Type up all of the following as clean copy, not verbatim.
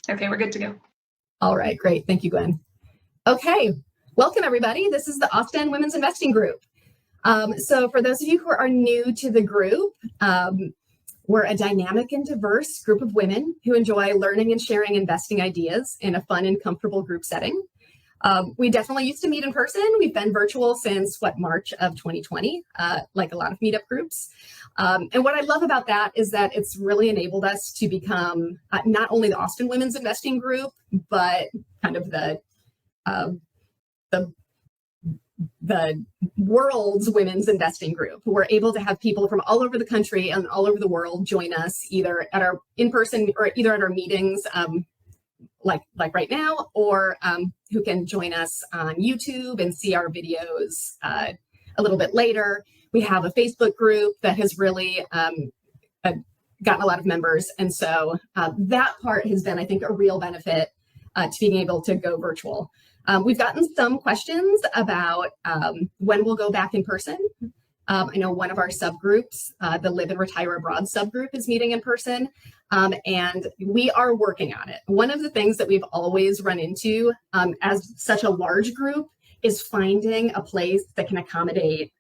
Okay, we're good to go. All right, great. Thank you, Gwen. Okay, welcome everybody. This is the Austin Women's Investing Group. So for those of you who are new to the group, we're a dynamic and diverse group of women who enjoy learning and sharing investing ideas in a fun and comfortable group setting. We definitely used to meet in person. We've been virtual since March of 2020, like a lot of meetup groups. And what I love about that is that it's really enabled us to become not only the Austin Women's Investing Group, but kind of the world's women's investing group. We're able to have people from all over the country and all over the world join us either at our in-person or either at our meetings, like right now, or who can join us on YouTube and see our videos a little bit later. We have a Facebook group that has really gotten a lot of members. And so that part has been, I think, a real benefit to being able to go virtual. We've gotten some questions about when we'll go back in person. I know one of our subgroups, the Live and Retire Abroad subgroup, is meeting in person, and we are working on it. One of the things that we've always run into as such a large group is finding a place that can accommodate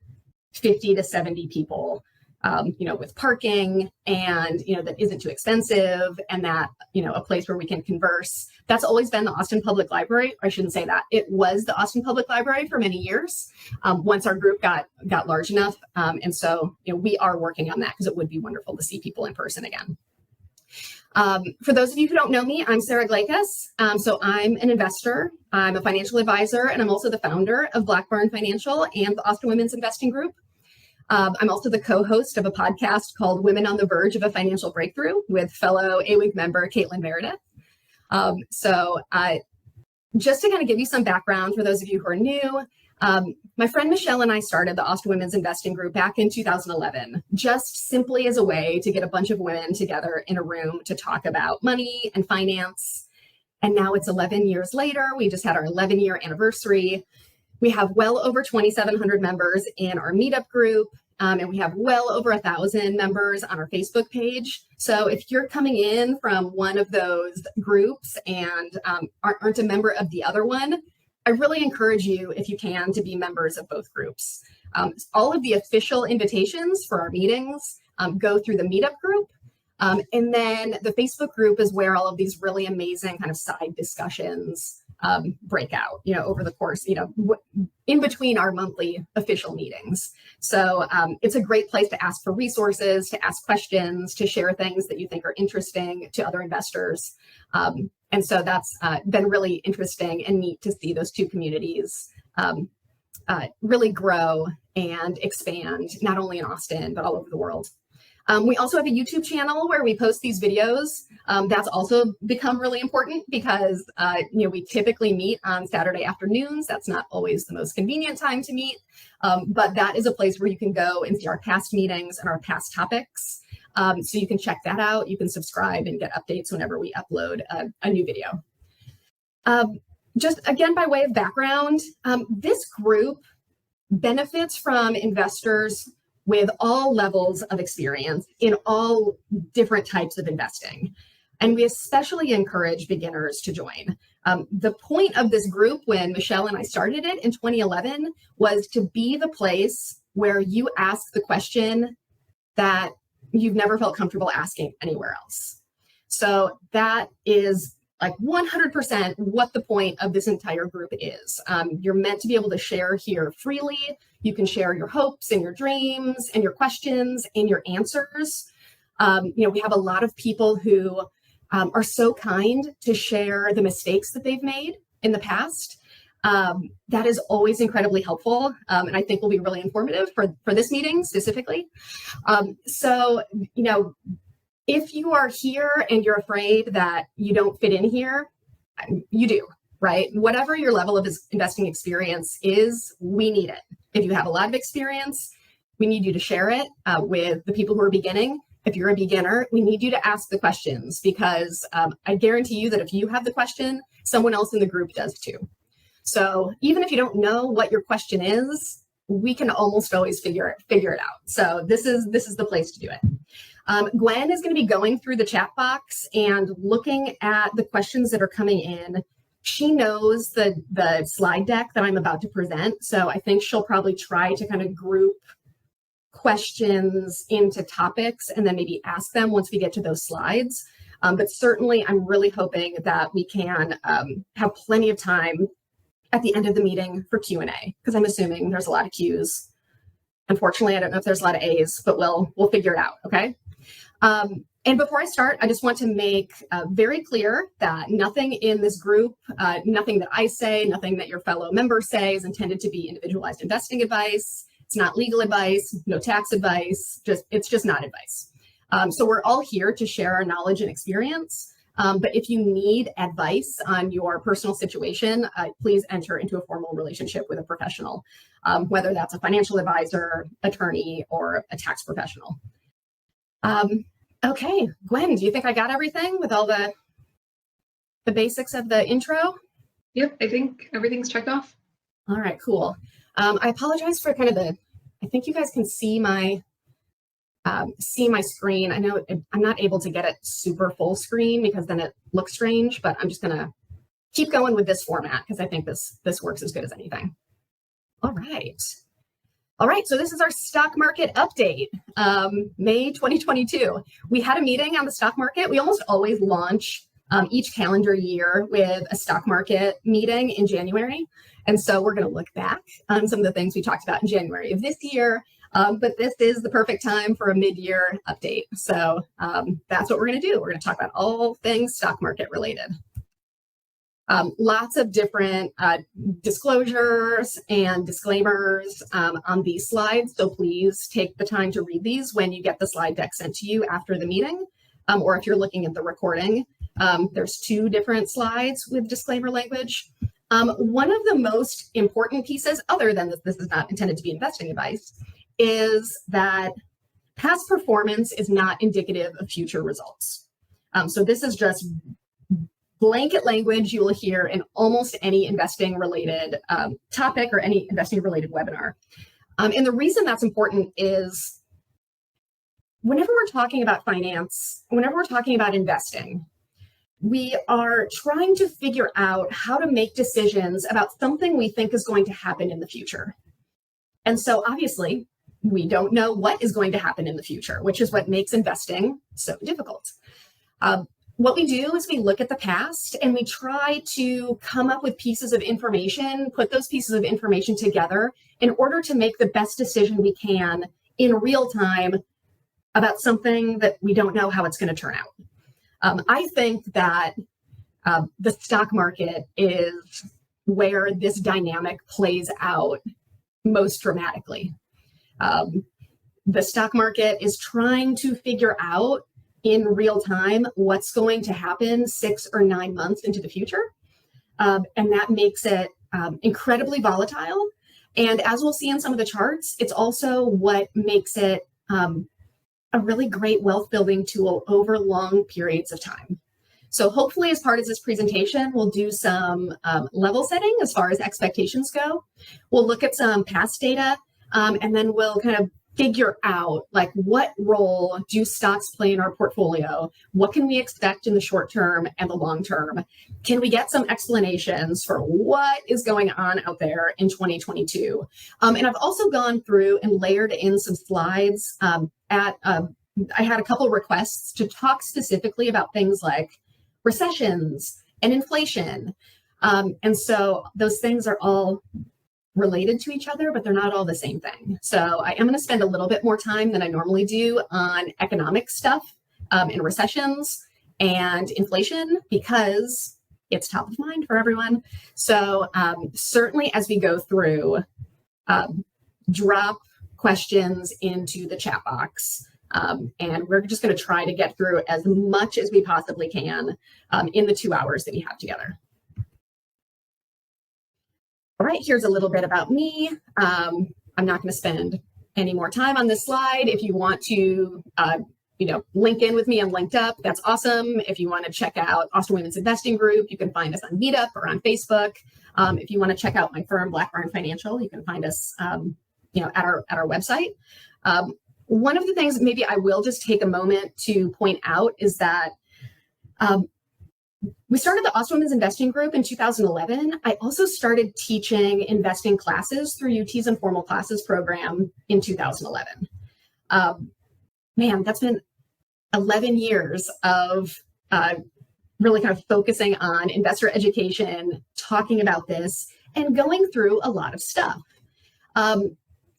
50 to 70 people, with parking and, that isn't too expensive, and that, a place where we can converse. That's always been the Austin Public Library. Or I shouldn't say that. It was the Austin Public Library for many years, once our group got large enough. And so, we are working on that because it would be wonderful to see people in person again. For those of you who don't know me, I'm Sara Glakas. So I'm an investor, I'm a financial advisor, and I'm also the founder of Black Barn Financial and the Austin Women's Investing Group. I'm also the co-host of a podcast called Women on the Verge of a Financial Breakthrough with fellow AWIG member Caitlin Meredith. Just to kind of give you some background for those of you who are new, my friend Michelle and I started the Austin Women's Investing Group back in 2011, just simply as a way to get a bunch of women together in a room to talk about money and finance. And now it's 11 years later. We just had our 11-year anniversary. We have well over 2,700 members in our meetup group, and we have well over 1,000 members on our Facebook page. So if you're coming in from one of those groups and aren't a member of the other one, I really encourage you, if you can, to be members of both groups. All of the official invitations for our meetings go through the meetup group. And then the Facebook group is where all of these really amazing kind of side discussions break out, over the course, in between our monthly official meetings. So it's a great place to ask for resources, to ask questions, to share things that you think are interesting to other investors. And so that's been really interesting and neat to see those two communities really grow and expand, not only in Austin, but all over the world. We also have a YouTube channel where we post these videos. That's also become really important because, we typically meet on Saturday afternoons. That's not always the most convenient time to meet, but that is a place where you can go and see our past meetings and our past topics. So you can check that out. You can subscribe and get updates whenever we upload a new video. Just again, by way of background, this group benefits from investors with all levels of experience in all different types of investing. And we especially encourage beginners to join. The point of this group when Michelle and I started it in 2011 was to be the place where you ask the question that you've never felt comfortable asking anywhere else. So that is like 100% what the point of this entire group is. You're meant to be able to share here freely. You can share your hopes and your dreams and your questions and your answers. We have a lot of people who are so kind to share the mistakes that they've made in the past. That is always incredibly helpful, and I think will be really informative for this meeting specifically. If you are here and you're afraid that you don't fit in here, you do, right? Whatever your level of investing experience is, we need it. If you have a lot of experience, we need you to share it with the people who are beginning. If you're a beginner, we need you to ask the questions because I guarantee you that if you have the question, someone else in the group does too. So even if you don't know what your question is, we can almost always figure it out. So this is the place to do it. Gwen is going to be going through the chat box and looking at the questions that are coming in. She knows the slide deck that I'm about to present, so I think she'll probably try to kind of group questions into topics and then maybe ask them once we get to those slides. But certainly, I'm really hoping that we can have plenty of time at the end of the meeting for Q&A, because I'm assuming there's a lot of Qs. Unfortunately, I don't know if there's a lot of A's, but we'll figure it out, okay? And before I start, I just want to make very clear that nothing in this group, nothing that I say, nothing that your fellow members say is intended to be individualized investing advice. It's not legal advice, no tax advice, it's just not advice. So we're all here to share our knowledge and experience. But if you need advice on your personal situation, please enter into a formal relationship with a professional, whether that's a financial advisor, attorney, or a tax professional. Okay, Gwen, do you think I got everything with all the basics of the intro? Yep, I think everything's checked off. All right, cool. I apologize for kind of I think you guys can see my screen. I know I'm not able to get it super full screen because then it looks strange, but I'm just gonna keep going with this format because I think this works as good as anything. All right, so this is our stock market update, May 2022. We had a meeting on the stock market. We almost always launch each calendar year with a stock market meeting in January. And so we're going to look back on some of the things we talked about in January of this year, but this is the perfect time for a mid-year update. So that's what we're going to do. We're going to talk about all things stock market related. Lots of different disclosures and disclaimers on these slides. So please take the time to read these when you get the slide deck sent to you after the meeting, or if you're looking at the recording. There's 2 different slides with disclaimer language. One of the most important pieces, other than this is not intended to be investing advice, is that past performance is not indicative of future results. So this is just blanket language you will hear in almost any investing related topic or any investing related webinar. And the reason that's important is whenever we're talking about finance, whenever we're talking about investing, we are trying to figure out how to make decisions about something we think is going to happen in the future. And so obviously, we don't know what is going to happen in the future, which is what makes investing so difficult. What we do is we look at the past and we try to come up with pieces of information, put those pieces of information together in order to make the best decision we can in real time about something that we don't know how it's going to turn out. I think that the stock market is where this dynamic plays out most dramatically. The stock market is trying to figure out in real time what's going to happen 6 or 9 months into the future. And that makes it incredibly volatile. And as we'll see in some of the charts, it's also what makes it a really great wealth building tool over long periods of time. So hopefully as part of this presentation, we'll do some level setting as far as expectations go. We'll look at some past data and then we'll kind of figure out like what role do stocks play in our portfolio? What can we expect in the short term and the long term? Can we get some explanations for what is going on out there in 2022? And I've also gone through and layered in some slides I had a couple requests to talk specifically about things like recessions and inflation. And so those things are all related to each other, but they're not all the same thing. So I am going to spend a little bit more time than I normally do on economic stuff and recessions and inflation because it's top of mind for everyone. So certainly as we go through, drop questions into the chat box. And we're just going to try to get through as much as we possibly can in the 2 hours that we have together. All right, here's a little bit about me. I'm not going to spend any more time on this slide. If you want to, link in with me, I'm linked up. That's awesome. If you want to check out Austin Women's Investing Group, you can find us on Meetup or on Facebook. If you want to check out my firm, Black Barn Financial, you can find us, at our website. One of the things maybe I will just take a moment to point out is that we started the Austin Women's Investing Group in 2011. I also started teaching investing classes through UT's Informal Classes program in 2011. Man, that's been 11 years of really kind of focusing on investor education, talking about this, and going through a lot of stuff.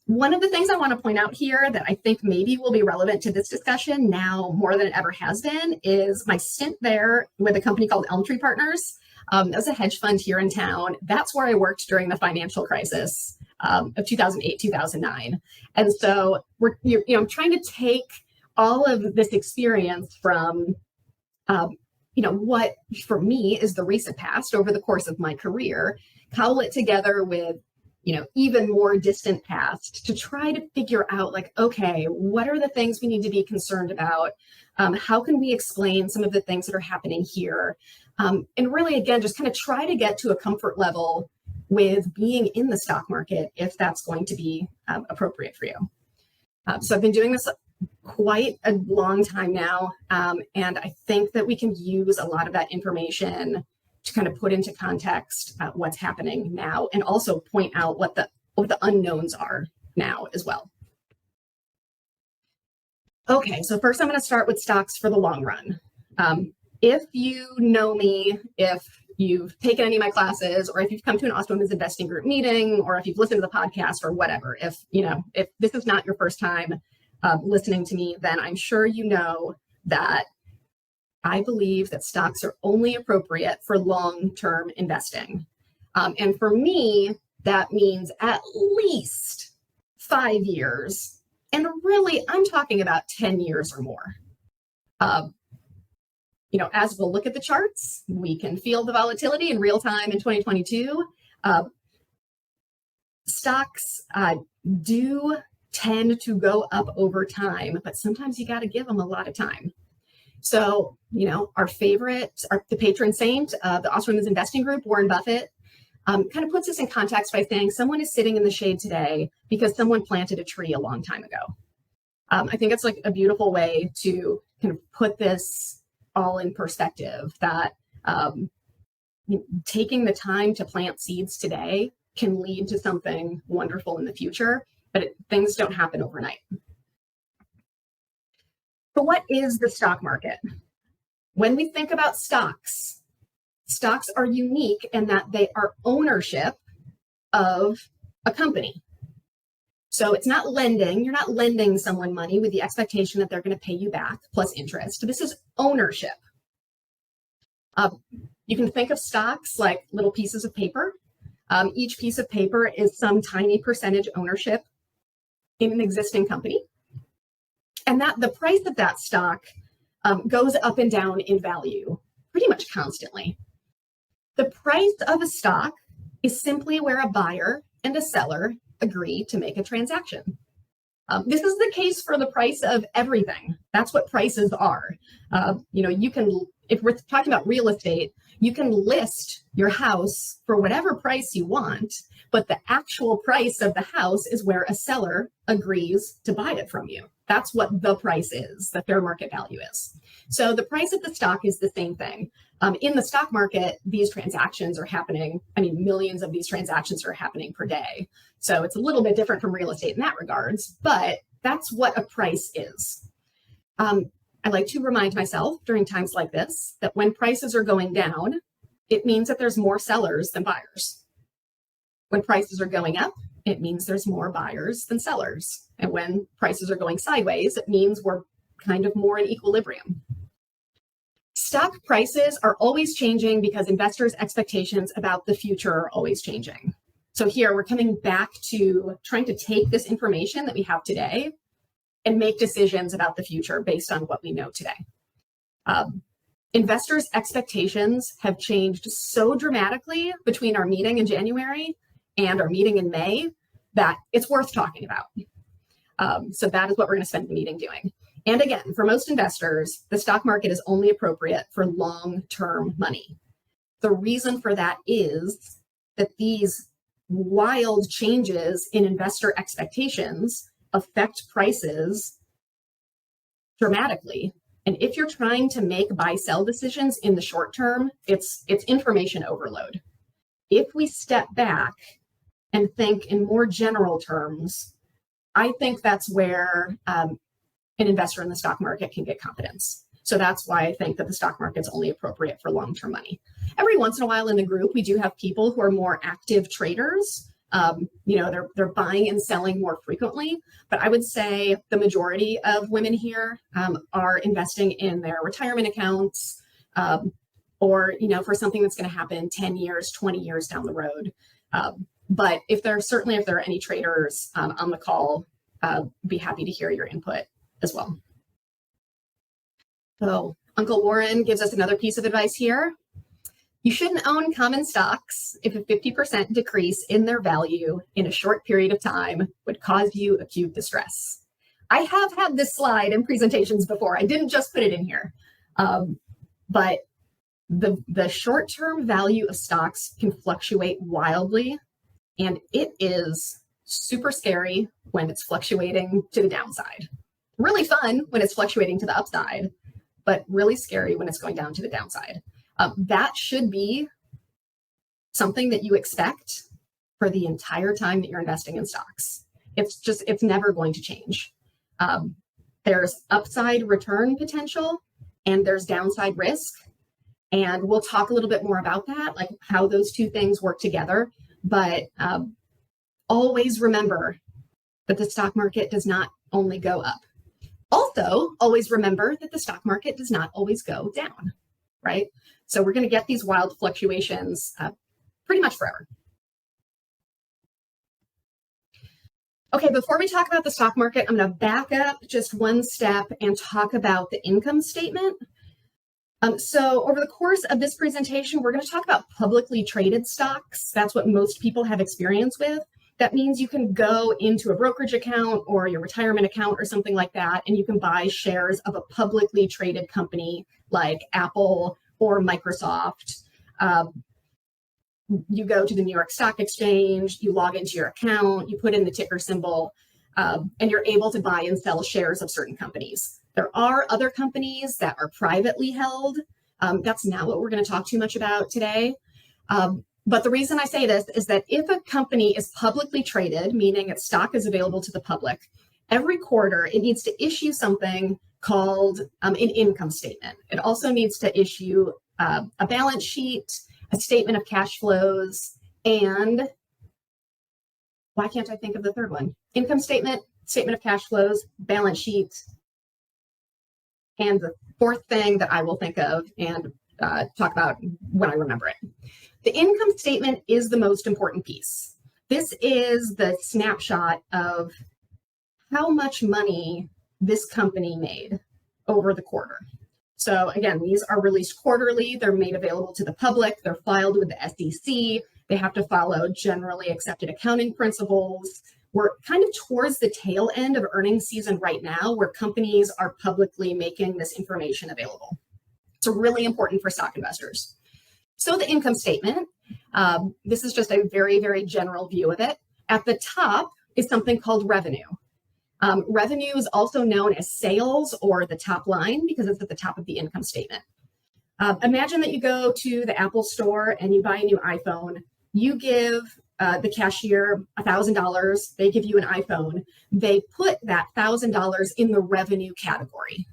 One of the things I want to point out here that I think maybe will be relevant to this discussion now more than it ever has been is my stint there with a company called Elm Tree Partners. That was a hedge fund here in town. That's where I worked during the financial crisis of 2008, 2009. And so we're trying to take all of this experience from what for me is the recent past over the course of my career, cobble it together with even more distant past to try to figure out okay, what are the things we need to be concerned about? How can we explain some of the things that are happening here? And really, again, just kind of try to get to a comfort level with being in the stock market if that's going to be appropriate for you. So I've been doing this quite a long time now. And I think that we can use a lot of that information to kind of put into context what's happening now, and also point out what the unknowns are now as well. Okay, so first I'm going to start with stocks for the long run. If you know me, if you've taken any of my classes, or if you've come to an Austin Women's Investing Group meeting, or if you've listened to the podcast or whatever, if this is not your first time listening to me, then I'm sure you know that I believe that stocks are only appropriate for long-term investing. And for me, that means at least 5 years. And really, I'm talking about 10 years or more. As we'll look at the charts, we can feel the volatility in real time in 2022. Stocks do tend to go up over time, but sometimes you got to give them a lot of time. So, our favorite, the patron saint of the Austin Women's Investing Group, Warren Buffett, kind of puts this in context by saying someone is sitting in the shade today because someone planted a tree a long time ago. I think it's a beautiful way to kind of put this all in perspective, that taking the time to plant seeds today can lead to something wonderful in the future, but things don't happen overnight. So what is the stock market? When we think about stocks, stocks are unique in that they are ownership of a company. So it's not lending. You're not lending someone money with the expectation that they're going to pay you back plus interest. This is ownership. You can think of stocks like little pieces of paper. Each piece of paper is some tiny percentage ownership in an existing company. And that the price of that stock goes up and down in value pretty much constantly. The price of a stock is simply where a buyer and a seller agree to make a transaction. This is the case for the price of everything. That's what prices are. You can, if we're talking about real estate, you can list your house for whatever price you want, but the actual price of the house is where a seller agrees to buy it from you. That's what the price is, the fair market value is. So the price of the stock is the same thing. In the stock market, these transactions are happening. Millions of these transactions are happening per day. So it's a little bit different from real estate in that regards, but that's what a price is. I like to remind myself during times like this that when prices are going down, it means that there's more sellers than buyers. When prices are going up, it means there's more buyers than sellers. And when prices are going sideways, it means we're kind of more in equilibrium. Stock prices are always changing because investors' expectations about the future are always changing. So here we're coming back to trying to take this information that we have today and make decisions about the future based on what we know today. Investors' expectations have changed so dramatically between our meeting in January and our meeting in May that it's worth talking about. So that is what we're going to spend the meeting doing. And again, for most investors, the stock market is only appropriate for long-term money. The reason for that is that these wild changes in investor expectations affect prices dramatically. And if you're trying to make buy-sell decisions in the short term, it's information overload. If we step back and think in more general terms, I think that's where an investor in the stock market can get confidence. So that's why I think that the stock market's only appropriate for long-term money. Every once in a while in the group, we do have people who are more active traders. They're buying and selling more frequently, but I would say the majority of women here are investing in their retirement accounts, or for something that's going to happen 10 years, 20 years down the road. But if there are any traders on the call, be happy to hear your input as well. So Uncle Warren gives us another piece of advice here. You shouldn't own common stocks if a 50% decrease in their value in a short period of time would cause you acute distress. I have had this slide in presentations before. I didn't just put it in here. But the short-term value of stocks can fluctuate wildly, and it is super scary when it's fluctuating to the downside. Really fun when it's fluctuating to the upside, but really scary when it's going down to the downside. That should be something that you expect for the entire time that you're investing in stocks. It's never going to change. There's upside return potential and there's downside risk. And we'll talk a little bit more about that, like how those two things work together. But always remember that the stock market does not only go up. Also, always remember that the stock market does not always go down, right? So we're going to get these wild fluctuations pretty much forever. Okay, before we talk about the stock market, I'm going to back up just one step and talk about the income statement. So over the course of this presentation, we're going to talk about publicly traded stocks. That's what most people have experience with. That means you can go into a brokerage account or your retirement account or something like that, and you can buy shares of a publicly traded company like Apple or Microsoft. You go to the New York Stock Exchange, you log into your account, you put in the ticker symbol, and you're able to buy and sell shares of certain companies. There are other companies that are privately held. That's not what we're going to talk too much about today. But the reason I say this is that if a company is publicly traded, meaning its stock is available to the public, every quarter it needs to issue something called an income statement. It also needs to issue a balance sheet, a statement of cash flows, and why can't I think of the third one? Income statement, statement of cash flows, balance sheet, and the fourth thing that I will think of and talk about when I remember it. The income statement is the most important piece. This is the snapshot of how much money this company made over the quarter. So again, these are released quarterly. They're made available to the public. They're filed with the SEC. They have to follow generally accepted accounting principles. We're kind of towards the tail end of earnings season right now, where companies are publicly making this information available. It's really important for stock investors. So the income statement, this is just a very, very general view of it. At the top is something called revenue. Revenue is also known as sales or the top line because it's at the top of the income statement. Imagine that you go to the Apple store and you buy a new iPhone. You give the cashier $1,000. They give you an iPhone. They put that $1,000 in the revenue category.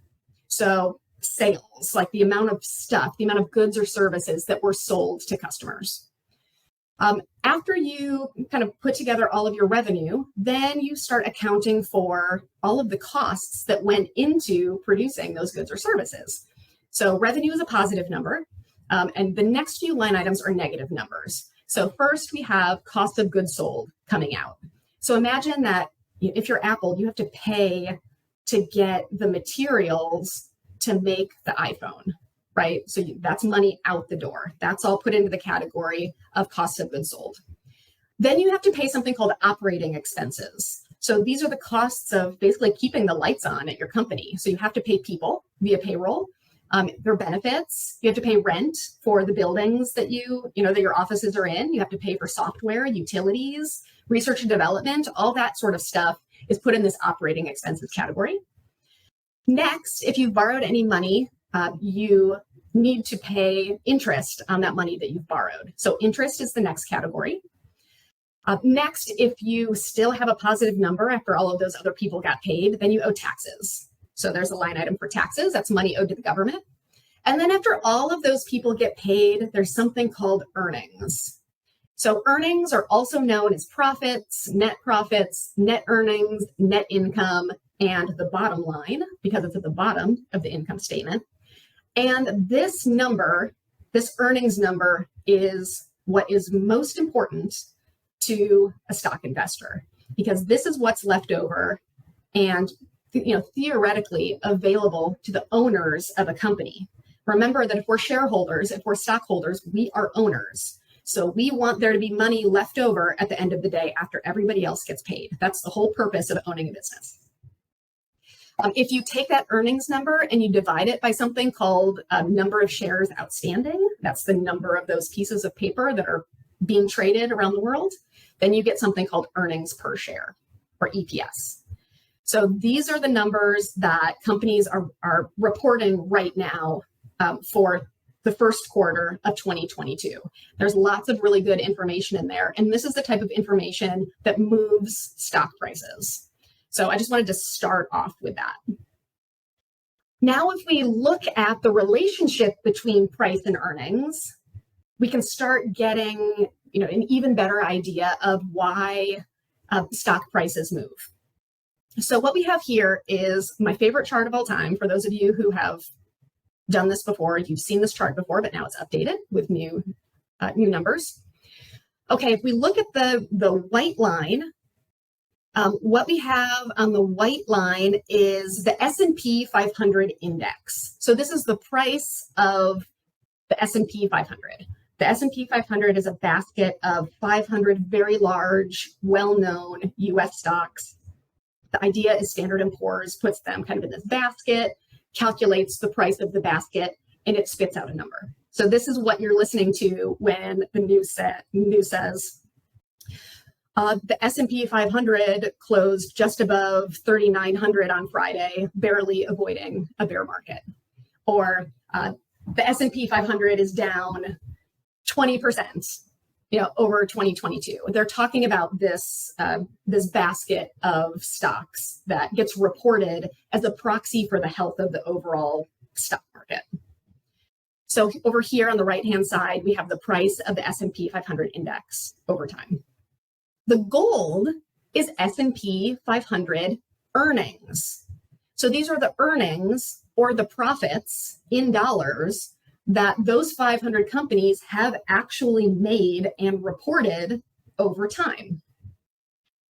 So sales, like the amount of stuff, the amount of goods or services that were sold to customers. After you kind of put together all of your revenue, then you start accounting for all of the costs that went into producing those goods or services. So revenue is a positive number, and the next few line items are negative numbers. So first we have cost of goods sold coming out. So imagine that if you're Apple, you have to pay to get the materials to make the iPhone, right? So that's money out the door. That's all put into the category of cost of goods sold. Then you have to pay something called operating expenses. So these are the costs of basically keeping the lights on at your company. So you have to pay people via payroll, their benefits. You have to pay rent for the buildings that that your offices are in. You have to pay for software, utilities, research and development. All that sort of stuff is put in this operating expenses category. Next, if you've borrowed any money, you need to pay interest on that money that you've borrowed. So interest is the next category. Next, if you still have a positive number after all of those other people got paid, then you owe taxes. So there's a line item for taxes. That's money owed to the government. And then after all of those people get paid, there's something called earnings. So earnings are also known as profits, net earnings, net income, and the bottom line, because it's at the bottom of the income statement. And this number, this earnings number, is what is most important to a stock investor, because this is what's left over and theoretically available to the owners of a company. Remember that if we're shareholders, if we're stockholders, we are owners. So we want there to be money left over at the end of the day after everybody else gets paid. That's the whole purpose of owning a business. If you take that earnings number and you divide it by something called number of shares outstanding, that's the number of those pieces of paper that are being traded around the world, then you get something called earnings per share, or EPS. So these are the numbers that companies are reporting right now for the first quarter of 2022. There's lots of really good information in there, and this is the type of information that moves stock prices. So I just wanted to start off with that. Now, if we look at the relationship between price and earnings, we can start getting an even better idea of why stock prices move. So what we have here is my favorite chart of all time. For those of you who have done this before, you've seen this chart before, but now it's updated with new numbers. Okay, if we look at the white line, what we have on the white line is the S&P 500 index. So this is the price of the S&P 500. The S&P 500 is a basket of 500 very large, well-known US stocks. The idea is Standard & Poor's puts them kind of in this basket, calculates the price of the basket, and it spits out a number. So this is what you're listening to when the news says, the S&P 500 closed just above 3,900 on Friday, barely avoiding a bear market. Or the S&P 500 is down 20%, over 2022. They're talking about this basket of stocks that gets reported as a proxy for the health of the overall stock market. So over here on the right-hand side, we have the price of the S&P 500 index over time. The gold is S&P 500 earnings. So these are the earnings or the profits in dollars that those 500 companies have actually made and reported over time.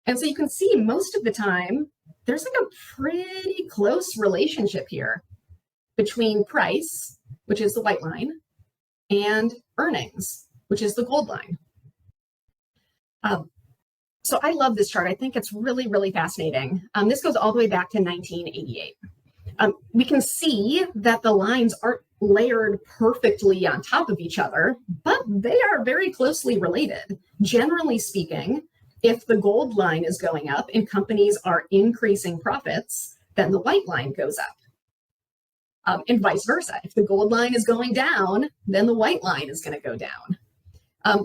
And so you can see most of the time, there's like a pretty close relationship here between price, which is the white line, and earnings, which is the gold line. So I love this chart. I think it's really, really fascinating. This goes all the way back to 1988. We can see that the lines aren't layered perfectly on top of each other, but they are very closely related. Generally speaking, if the gold line is going up and companies are increasing profits, then the white line goes up. And vice versa. If the gold line is going down, then the white line is going to go down.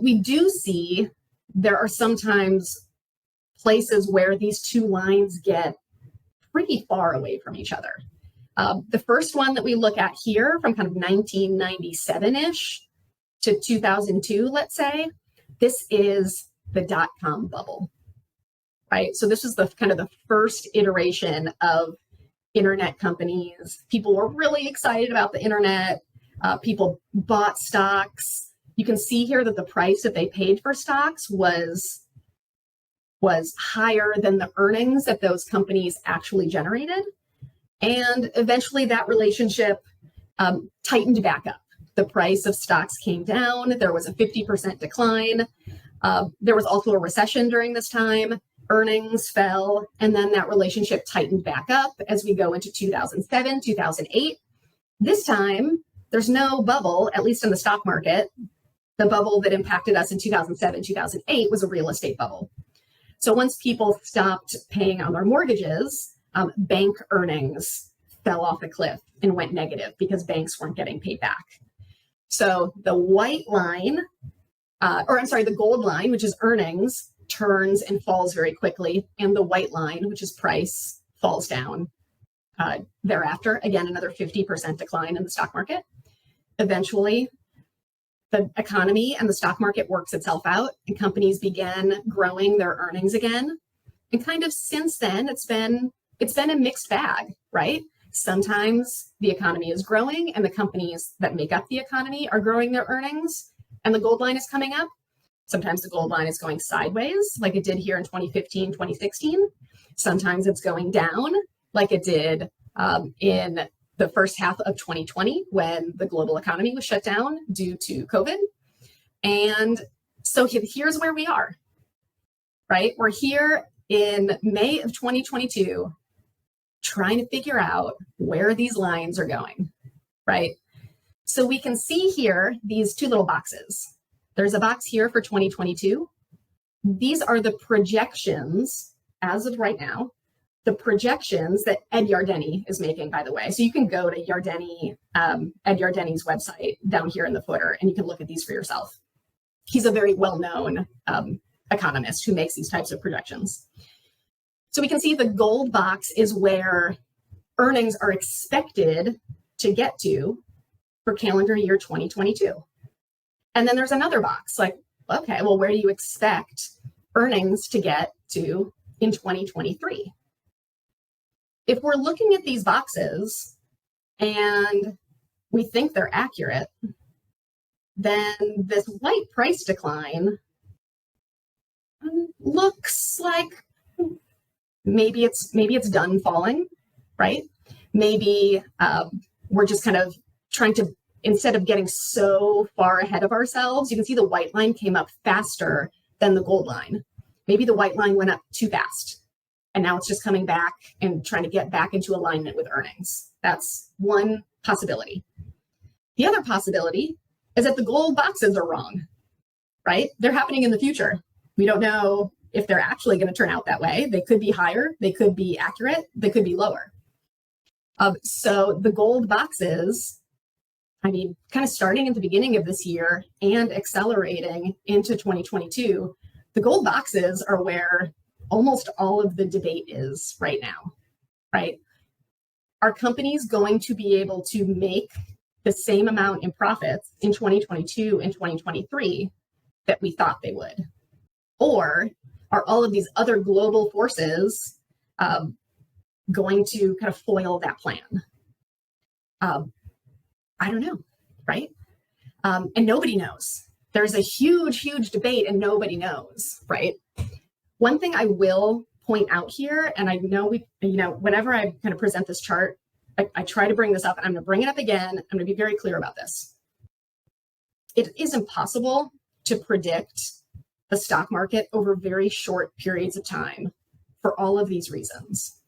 We do see there are sometimes places where these two lines get pretty far away from each other. The first one that we look at here from kind of 1997-ish to 2002, let's say, this is the dot-com bubble, right? So this is the kind of the first iteration of internet companies. People were really excited about the internet. People bought stocks. You can see here that the price that they paid for stocks was higher than the earnings that those companies actually generated. And eventually that relationship tightened back up. The price of stocks came down. There was a 50% decline. There was also a recession during this time. Earnings fell, and then that relationship tightened back up as we go into 2007, 2008. This time, there's no bubble, at least in the stock market. The bubble that impacted us in 2007, 2008 was a real estate bubble. So once people stopped paying on their mortgages, bank earnings fell off a cliff and went negative because banks weren't getting paid back. So the white line, the gold line, which is earnings, turns and falls very quickly. And the white line, which is price, falls down thereafter. Again, another 50% decline in the stock market. Eventually, the economy and the stock market works itself out and companies begin growing their earnings again. And kind of since then, it's been a mixed bag, right? Sometimes the economy is growing and the companies that make up the economy are growing their earnings and the gold line is coming up. Sometimes the gold line is going sideways like it did here in 2015, 2016. Sometimes it's going down like it did in the first half of 2020 when the global economy was shut down due to COVID. And so here's where we are, right? We're here in May of 2022 trying to figure out where these lines are going, right? So we can see here these two little boxes. There's a box here for 2022. These are the projections as of right now, the projections that Ed Yardeni is making, by the way. So you can go to Ed Yardeni's website down here in the footer, and you can look at these for yourself. He's a very well-known economist who makes these types of projections. So we can see the gold box is where earnings are expected to get to for calendar year 2022. And then there's another box like, okay, well, where do you expect earnings to get to in 2023? If we're looking at these boxes and we think they're accurate, then this white price decline looks like maybe it's done falling, right? Maybe we're just kind of trying to, instead of getting so far ahead of ourselves, you can see the white line came up faster than the gold line. Maybe the white line went up too fast. And now it's just coming back and trying to get back into alignment with earnings. That's one possibility. The other possibility is that the gold boxes are wrong, right? They're happening in the future. We don't know if they're actually going to turn out that way. They could be higher, they could be accurate, they could be lower. So the gold boxes, kind of starting at the beginning of this year and accelerating into 2022, the gold boxes are where almost all of the debate is right now, right? Are companies going to be able to make the same amount in profits in 2022 and 2023 that we thought they would? Or are all of these other global forces going to kind of foil that plan? I don't know, right? And nobody knows. There's a huge, huge debate and nobody knows, right? One thing I will point out here, and I know whenever I kind of present this chart, I try to bring this up, and I'm going to bring it up again. I'm going to be very clear about this. It is impossible to predict the stock market over very short periods of time for all of these reasons.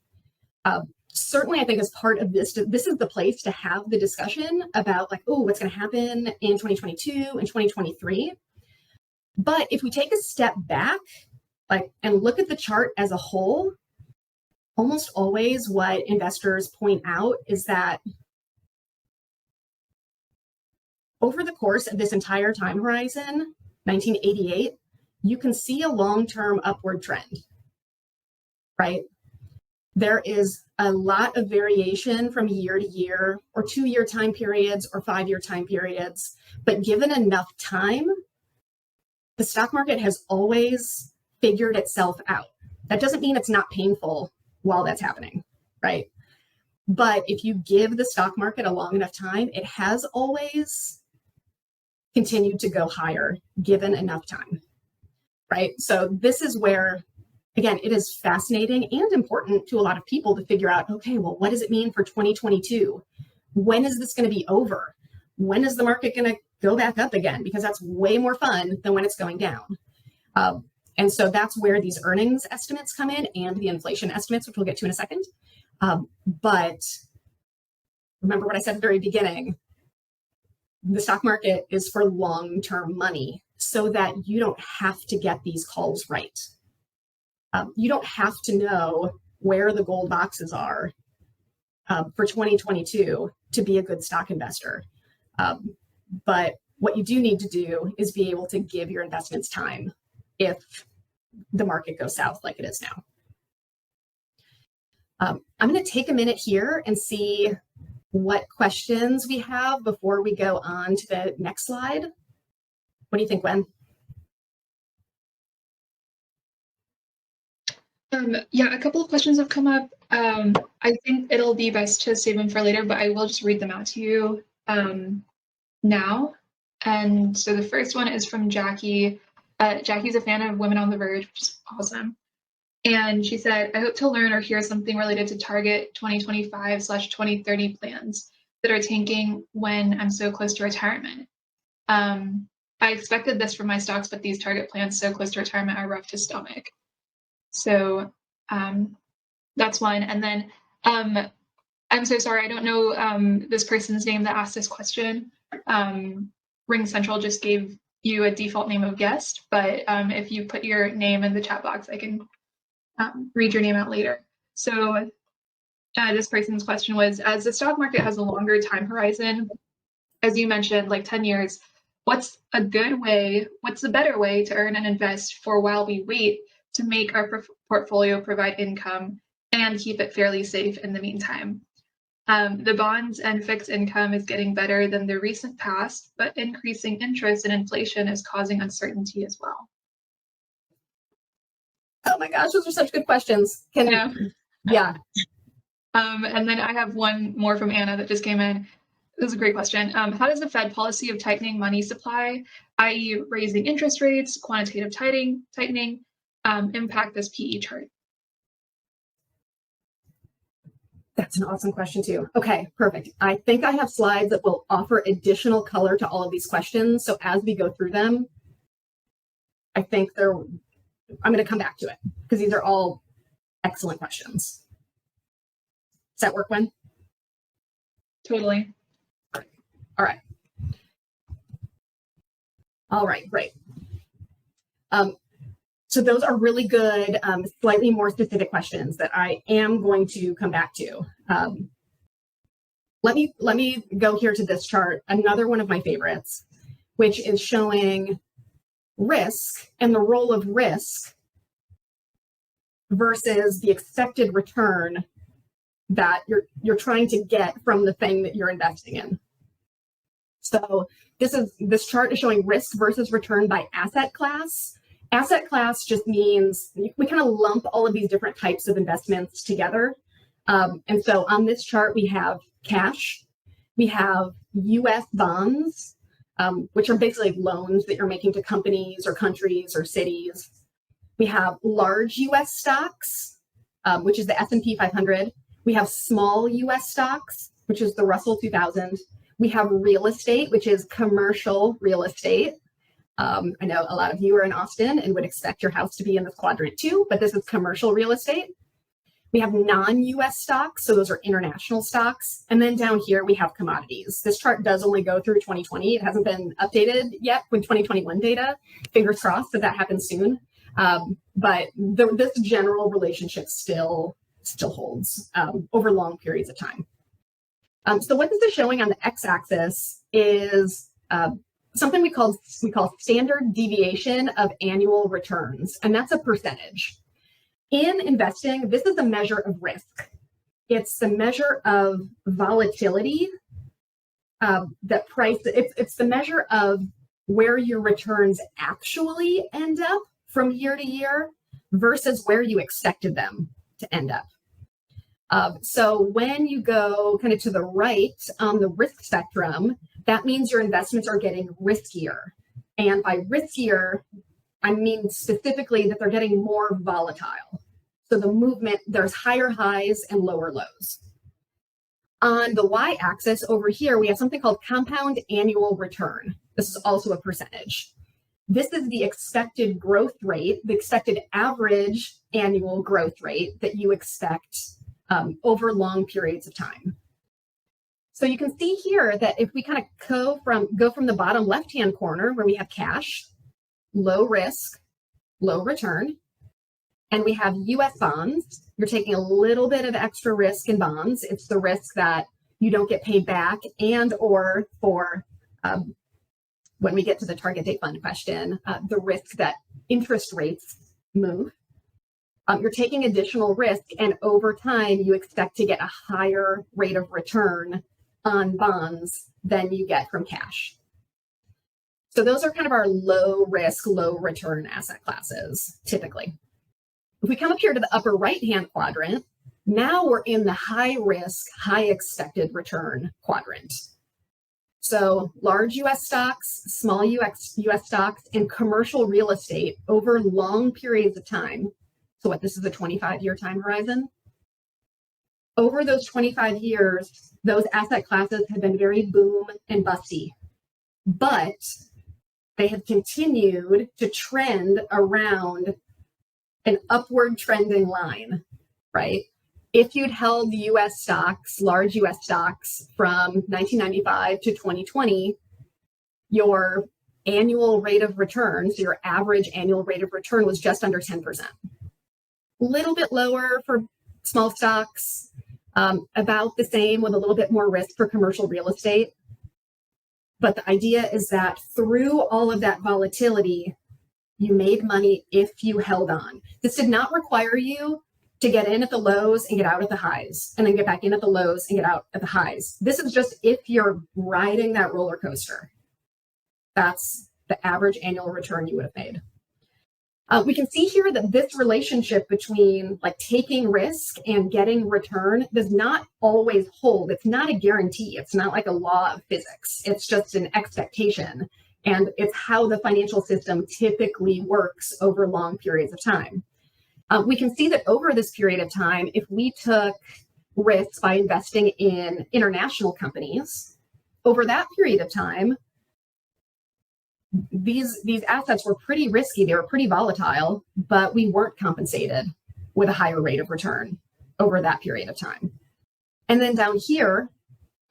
Certainly, I think as part of this is the place to have the discussion about like, oh, what's going to happen in 2022 and 2023. But if we take a step back, and look at the chart as a whole, almost always what investors point out is that over the course of this entire time horizon, 1988, you can see a long-term upward trend, right? There is a lot of variation from year to year or 2-year time periods or 5-year time periods, but given enough time, the stock market has always figured itself out. That doesn't mean it's not painful while that's happening, right? But if you give the stock market a long enough time, it has always continued to go higher given enough time, right? So this is where, again, it is fascinating and important to a lot of people to figure out, okay, well, what does it mean for 2022? When is this going to be over? When is the market going to go back up again? Because that's way more fun than when it's going down. And so that's where these earnings estimates come in and the inflation estimates, which we'll get to in a second. But remember what I said at the very beginning, the stock market is for long-term money so that you don't have to get these calls right. You don't have to know where the gold boxes are for 2022 to be a good stock investor. But what you do need to do is be able to give your investments time if the market goes south like it is now. I'm going to take a minute here and see what questions we have before we go on to the next slide. What do you think, Gwen? Yeah, a couple of questions have come up. I think it'll be best to save them for later, but I will just read them out to you now. And so the first one is from Jackie. Jackie's a fan of Women on the Verge, which is awesome. And she said, I hope to learn or hear something related to Target 2025/2030 plans that are tanking when I'm so close to retirement. I expected this from my stocks, but these Target plans so close to retirement are rough to stomach. So that's one. And then I'm so sorry, I don't know this person's name that asked this question. Ring Central just gave you a default name of guest, but if you put your name in the chat box, I can read your name out later. So this person's question was, as the stock market has a longer time horizon, as you mentioned, like 10 years, what's a good way, what's the better way to earn and invest for while we wait to make our portfolio provide income and keep it fairly safe in the meantime? The bonds and fixed income is getting better than the recent past, but increasing interest and inflation is causing uncertainty as well. Oh my gosh, those are such good questions. Yeah. And then I have one more from Anna that just came in. This is a great question. How does the Fed policy of tightening money supply, i.e. raising interest rates, quantitative tightening, impact this PE chart? That's an awesome question too. Okay, perfect. I think I have slides that will offer additional color to all of these questions. So as we go through them, I think I'm going to come back to it because these are all excellent questions. Does that work, Gwen? Totally. All right, great. So those are really good, slightly more specific questions that I am going to come back to. Let me go here to this chart, another one of my favorites, which is showing risk and the role of risk versus the expected return that you're trying to get from the thing that you're investing in. So this chart is showing risk versus return by asset class. Asset class just means we kind of lump all of these different types of investments together. And so on this chart, we have cash, we have US bonds, which are basically loans that you're making to companies or countries or cities. We have large US stocks, which is the S&P 500. We have small US stocks, which is the Russell 2000. We have real estate, which is commercial real estate. I know a lot of you are in Austin and would expect your house to be in this quadrant too, but this is commercial real estate. We have non-US stocks, so those are international stocks. And then down here, we have commodities. This chart does only go through 2020. It hasn't been updated yet with 2021 data. Fingers crossed that happens soon. But this general relationship still holds over long periods of time. So what this is showing on the x-axis is something we call standard deviation of annual returns, and that's a percentage. In investing, this is a measure of risk. It's the measure of volatility, it's the measure of where your returns actually end up from year to year versus where you expected them to end up. So when you go kind of to the right on the risk spectrum, that means your investments are getting riskier. And by riskier, I mean specifically that they're getting more volatile. So the movement, there's higher highs and lower lows. On the y-axis over here, we have something called compound annual return. This is also a percentage. This is the expected growth rate, the expected average annual growth rate that you expect over long periods of time. So you can see here that if we kind of go from the bottom left-hand corner where we have cash, low risk, low return, And we have US bonds. You're taking a little bit of extra risk in bonds. It's the risk that you don't get paid back, and or for when we get to the target date fund question, the risk that interest rates move. You're taking additional risk, and over time, you expect to get a higher rate of return on bonds than you get from cash. So those are kind of our low risk, low return asset classes, typically. If we come up here to the upper right-hand quadrant, now we're in the high risk, high expected return quadrant. So large US stocks, small US stocks, and commercial real estate over long periods of time. So this is a 25-year time horizon. Over those 25 years, those asset classes have been very boom and busty, but they have continued to trend around an upward trending line, right? If you'd held US stocks, large US stocks from 1995 to 2020, your annual rate of return, so your average annual rate of return was just under 10%. A little bit lower for small stocks, about the same with a little bit more risk for commercial real estate. But the idea is that through all of that volatility, you made money if you held on. This did not require you to get in at the lows and get out at the highs, and then get back in at the lows and get out at the highs. This is just if you're riding that roller coaster. That's the average annual return you would have made. We can see here that this relationship between like taking risk and getting return does not always hold. It's not a guarantee. It's not like a law of physics. It's just an expectation. And it's how the financial system typically works over long periods of time. We can see that over this period of time, if we took risks by investing in international companies, over that period of time, these assets were pretty risky, they were pretty volatile, but we weren't compensated with a higher rate of return over that period of time. And then down here,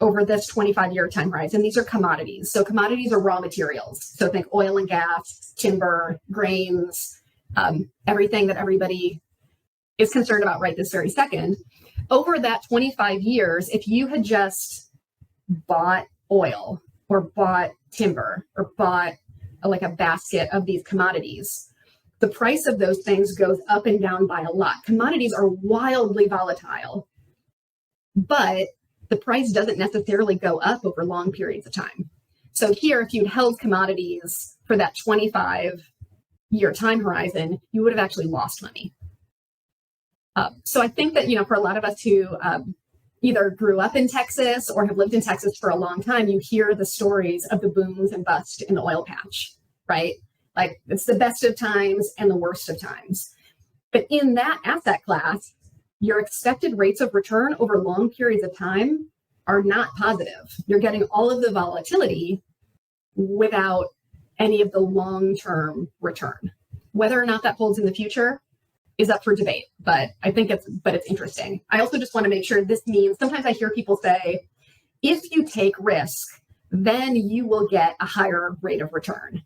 over this 25-year time horizon, these are commodities. So commodities are raw materials. So think oil and gas, timber, grains, everything that everybody is concerned about right this very second. Over that 25 years, if you had just bought oil or bought timber or bought like a basket of these commodities, the price of those things goes up and down by a lot. Commodities are wildly volatile, but the price doesn't necessarily go up over long periods of time. So here, if you'd held commodities for that 25-year time horizon, you would have actually lost money. So I think that, for a lot of us who either grew up in Texas or have lived in Texas for a long time, you hear the stories of the booms and busts in the oil patch, right? Like it's the best of times and the worst of times. But in that asset class, your expected rates of return over long periods of time are not positive. You're getting all of the volatility without any of the long-term return. Whether or not that holds in the future is up for debate, but I think it's interesting. I also just want to make sure this means, sometimes I hear people say, if you take risk, then you will get a higher rate of return.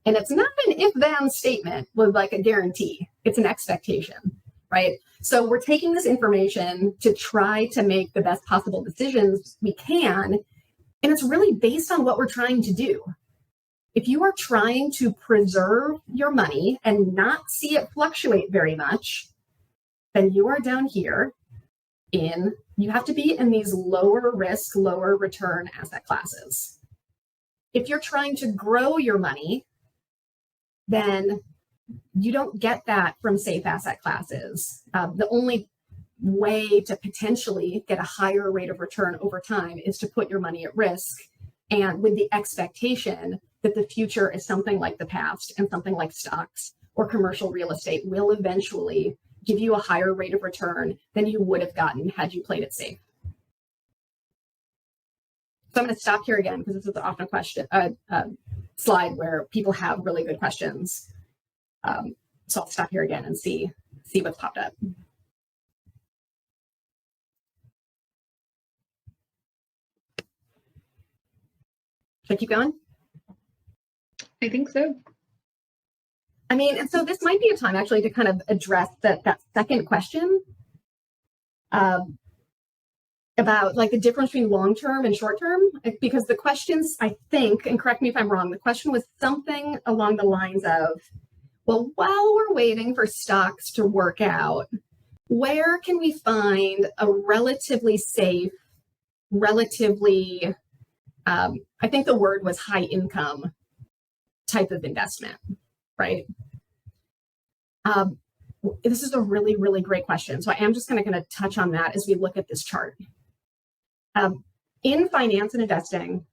And it's not an if-then statement with like a guarantee. It's an expectation, right? So we're taking this information to try to make the best possible decisions we can. And it's really based on what we're trying to do. If you are trying to preserve your money and not see it fluctuate very much, then you are down here you have to be in these lower risk, lower return asset classes. If you're trying to grow your money, then you don't get that from safe asset classes. The only way to potentially get a higher rate of return over time is to put your money at risk, and with the expectation that the future is something like the past, and something like stocks or commercial real estate will eventually give you a higher rate of return than you would have gotten had you played it safe. So I'm going to stop here again because this is often a question, slide where people have really good questions. So I'll stop here again and see what's popped up. Should I keep going? I think so. I mean, and so this might be a time actually to kind of address that second question about like the difference between long-term and short-term, because the questions, I think, and correct me if I'm wrong, the question was something along the lines of, well, while we're waiting for stocks to work out, where can we find a relatively safe, relatively, I think the word was high income type of investment, right? This is a really, really great question. So I am just going to touch on that as we look at this chart. In finance and investing,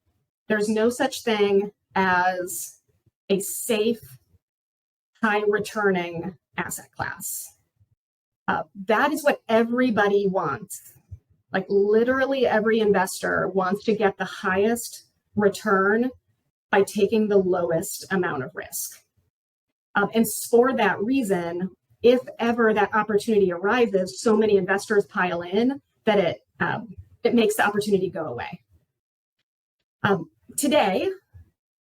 there's no such thing as a safe, high returning asset class. That is what everybody wants. Like literally every investor wants to get the highest return by taking the lowest amount of risk. And for that reason, if ever that opportunity arises, so many investors pile in that it makes the opportunity go away. Today,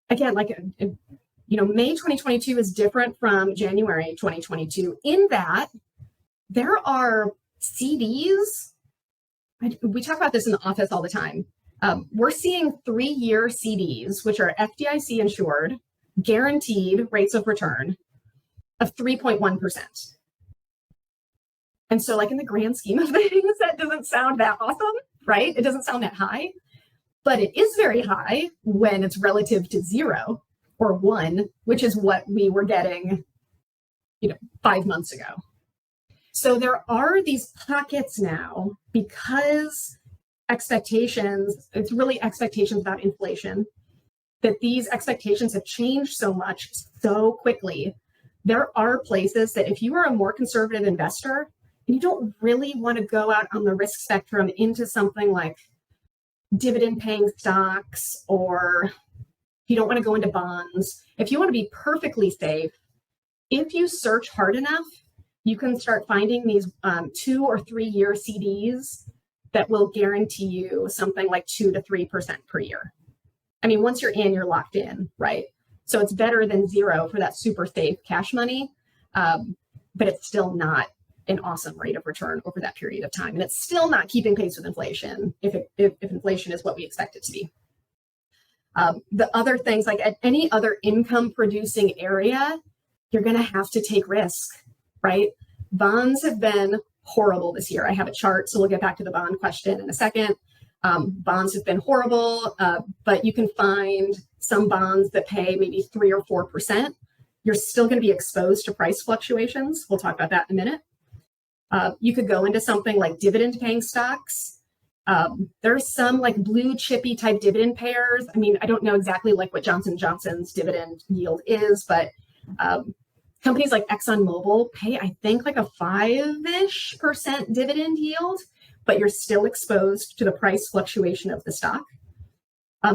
again, like, May 2022 is different from January 2022 in that there are CDs. We talk about this in the office all the time. We're seeing 3-year CDs, which are FDIC insured, guaranteed rates of return of 3.1%. And so like in the grand scheme of things, that doesn't sound that awesome, right? It doesn't sound that high, but it is very high when it's relative to 0 or 1, which is what we were getting, 5 months ago. So there are these pockets now because it's really expectations about inflation, that these expectations have changed so much so quickly. There are places that if you are a more conservative investor and you don't really want to go out on the risk spectrum into something like dividend paying stocks, or you don't want to go into bonds, if you want to be perfectly safe, if you search hard enough, you can start finding these 2 or 3 year CDs that will guarantee you something like 2 to 3% per year. I mean, once you're in, you're locked in, right? So it's better than 0 for that super safe cash money, but it's still not an awesome rate of return over that period of time. And it's still not keeping pace with inflation if inflation is what we expect it to be. The other things, like at any other income producing area, you're going to have to take risk, right? Bonds have been horrible this year. I have a chart, so we'll get back to the bond question in a second. Bonds have been horrible, but you can find some bonds that pay maybe 3 or 4%. You're still going to be exposed to price fluctuations. We'll talk about that in a minute. You could go into something like dividend paying stocks. There's some like blue chippy type dividend payers. I mean, I don't know exactly like what Johnson & Johnson's dividend yield is, but companies like ExxonMobil pay, I think, like a 5-ish% dividend yield, but you're still exposed to the price fluctuation of the stock.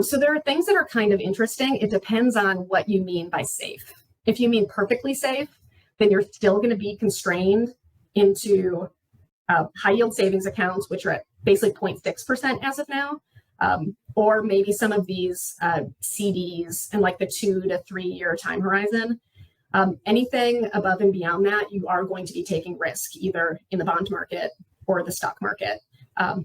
So there are things that are kind of interesting. It depends on what you mean by safe. If you mean perfectly safe, then you're still going to be constrained into high yield savings accounts, which are at basically 0.6% as of now, or maybe some of these CDs in like the 2 to 3 year time horizon. Anything above and beyond that, you are going to be taking risk either in the bond market or the stock market,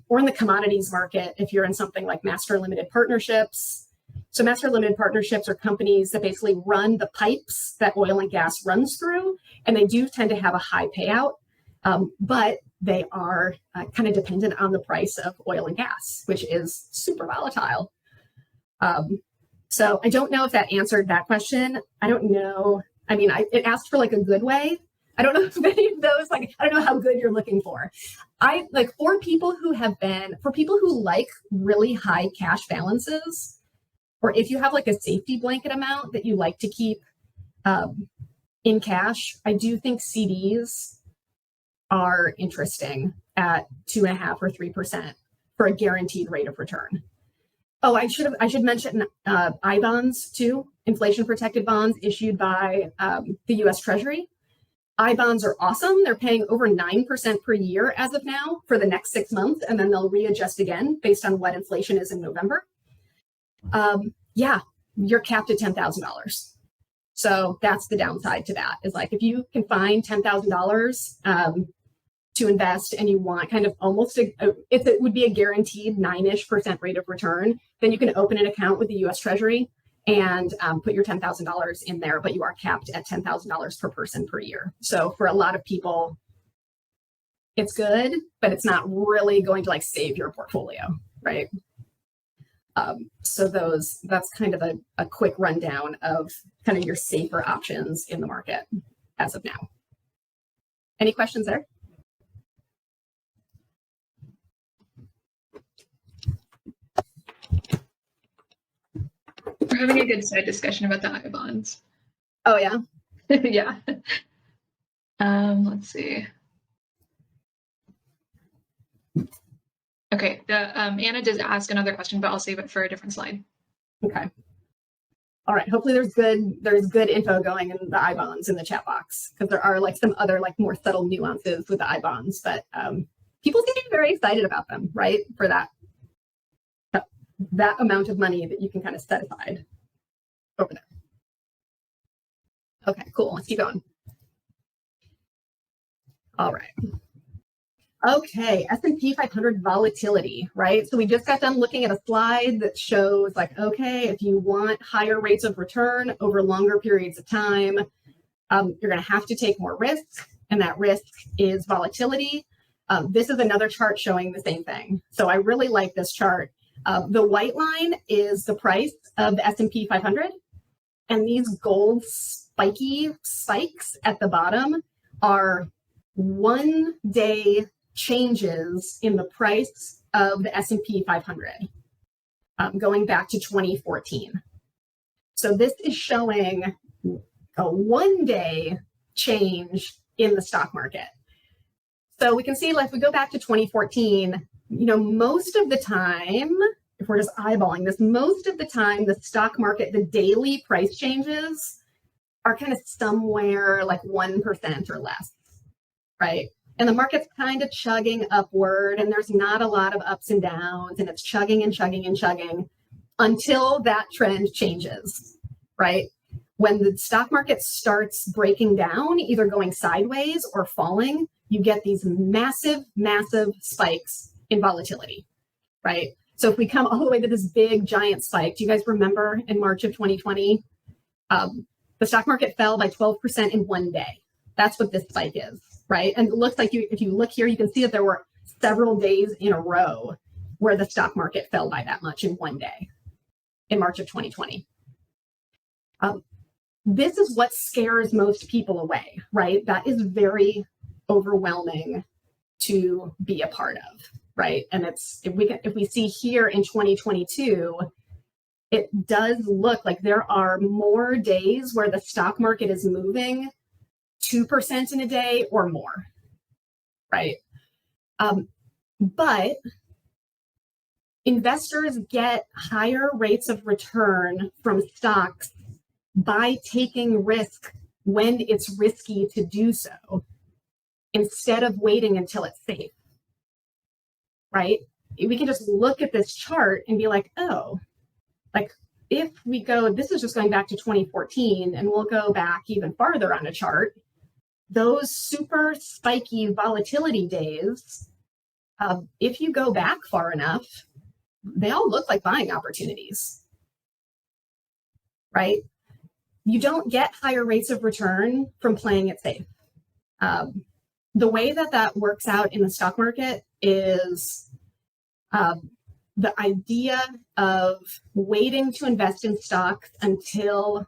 or in the commodities market if you're in something like master limited partnerships. So master limited partnerships are companies that basically run the pipes that oil and gas runs through, and they do tend to have a high payout, but they are kind of dependent on the price of oil and gas, which is super volatile. So I don't know if that answered that question. I don't know. I mean, it asked for like a good way. I don't know if any of those, like, I don't know how good you're looking for. For people who like really high cash balances, or if you have like a safety blanket amount that you like to keep in cash, I do think CDs are interesting at 2.5 or 3% for a guaranteed rate of return. Oh, I should mention I bonds too, inflation protected bonds issued by the US Treasury. I bonds are awesome. They're paying over 9% per year as of now for the next 6 months, and then they'll readjust again based on what inflation is in November. Yeah, you're capped at $10,000. So that's the downside to that, is like if you can find $10,000 to invest and you want kind of almost if it would be a guaranteed 9-ish% rate of return, then you can open an account with the US Treasury and put your $10,000 in there, but you are capped at $10,000 per person per year. So for a lot of people, it's good, but it's not really going to like save your portfolio, right? So that's kind of a quick rundown of kind of your safer options in the market as of now. Any questions there? We're having a good side discussion about the Autobahns. Oh yeah? Yeah. Let's see. Okay, Anna does ask another question, but I'll save it for a different slide. Okay. All right. Hopefully there's good info going in the Autobahns in the chat box, because there are like some other like more subtle nuances with the Autobahns, but people seem to be very excited about them, right? For that amount of money that you can kind of set aside over there. Okay, cool. Let's keep going. All right. Okay, S&P 500 volatility, right? So we just got done looking at a slide that shows like, okay, if you want higher rates of return over longer periods of time, you're going to have to take more risk, and that risk is volatility. This is another chart showing the same thing. So I really like this chart. The white line is the price of the S&P 500, and these gold spiky spikes at the bottom are one-day changes in the price of the S&P 500 going back to 2014. So this is showing a one-day change in the stock market. So we can see, like, if we go back to 2014, most of the time, if we're just eyeballing this, most of the time the stock market, the daily price changes are kind of somewhere like 1% or less, right? And the market's kind of chugging upward, and there's not a lot of ups and downs, and it's chugging and chugging and chugging until that trend changes, right? When the stock market starts breaking down, either going sideways or falling, you get these massive, massive spikes in volatility, right? So if we come all the way to this big, giant spike, do you guys remember in March of 2020, the stock market fell by 12% in one day? That's what this spike is, right? And it looks like if you look here, you can see that there were several days in a row where the stock market fell by that much in one day in March of 2020. This is what scares most people away, right? That is very overwhelming to be a part of, right? And if we see here in 2022, it does look like there are more days where the stock market is moving 2% in a day or more, right? But investors get higher rates of return from stocks by taking risk when it's risky to do so, instead of waiting until it's safe, right? We can just look at this chart and be like, oh, like if we go, this is just going back to 2014, and we'll go back even farther on a chart, those super spiky volatility days, if you go back far enough, they all look like buying opportunities, right? You don't get higher rates of return from playing it safe. The way that works out in the stock market is the idea of waiting to invest in stocks until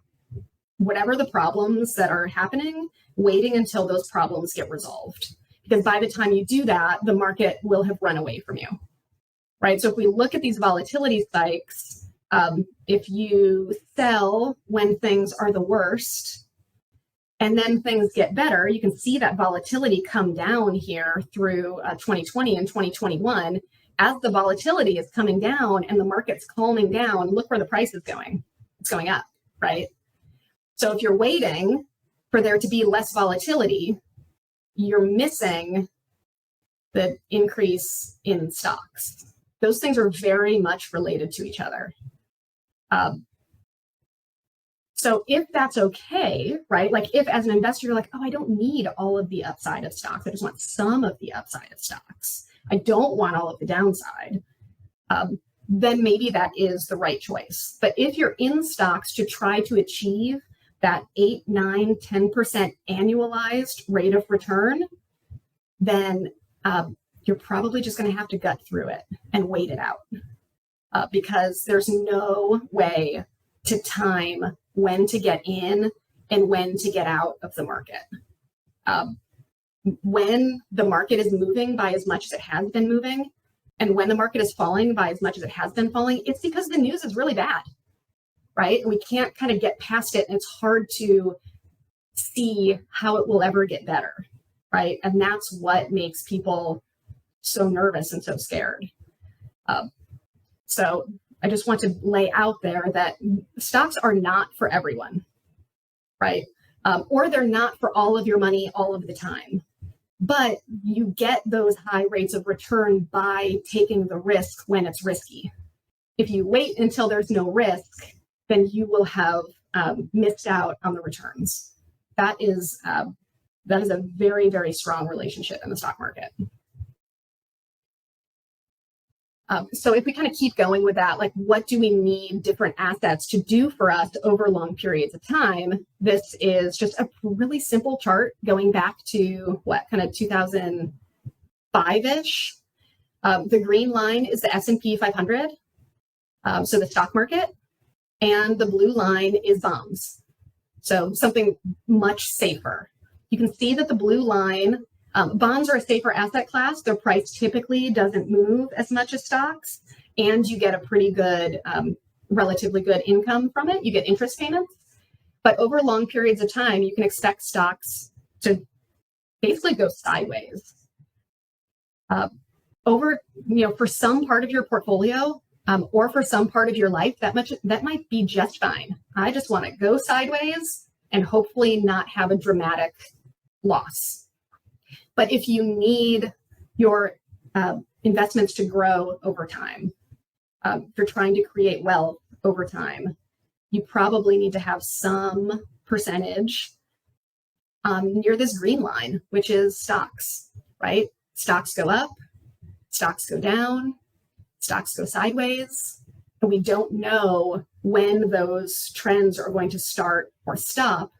whatever the problems that are happening, waiting until those problems get resolved. Because by the time you do that, the market will have run away from you, right? So if we look at these volatility spikes, if you sell when things are the worst and then things get better, you can see that volatility come down here through 2020 and 2021. As the volatility is coming down and the market's calming down, look where the price is going. It's going up, right? So if you're waiting for there to be less volatility, you're missing the increase in stocks. Those things are very much related to each other. So if that's okay, right? Like if as an investor, you're like, oh, I don't need all of the upside of stocks. I just want some of the upside of stocks. I don't want all of the downside. Then maybe that is the right choice. But if you're in stocks to try to achieve that 8, 9, 10% annualized rate of return, then you're probably just going to have to gut through it and wait it out because there's no way to time when to get in and when to get out of the market. When the market is moving by as much as it has been moving, and when the market is falling by as much as it has been falling, it's because the news is really bad, right? And we can't kind of get past it, and it's hard to see how it will ever get better, right? And that's what makes people so nervous and so scared. So I just want to lay out there that stocks are not for everyone, right? Or they're not for all of your money all of the time. But you get those high rates of return by taking the risk when it's risky. If you wait until there's no risk, then you will have missed out on the returns. That is a very, very strong relationship in the stock market. So if we kind of keep going with that, like what do we need different assets to do for us over long periods of time? This is just a really simple chart going back to what, kind of 2005-ish. The green line is the S&P 500, so the stock market, and the blue line is bonds. So something much safer. You can see that the blue line, bonds are a safer asset class. Their price typically doesn't move as much as stocks, and you get a pretty good, relatively good income from it. You get interest payments, but over long periods of time, you can expect stocks to basically go sideways. For some part of your portfolio, or for some part of your life, that might be just fine. I just want to go sideways and hopefully not have a dramatic loss. But if you need your investments to grow over time, if you're trying to create wealth over time, you probably need to have some percentage near this green line, which is stocks, right? Stocks go up, stocks go down, stocks go sideways, and we don't know when those trends are going to start or stop,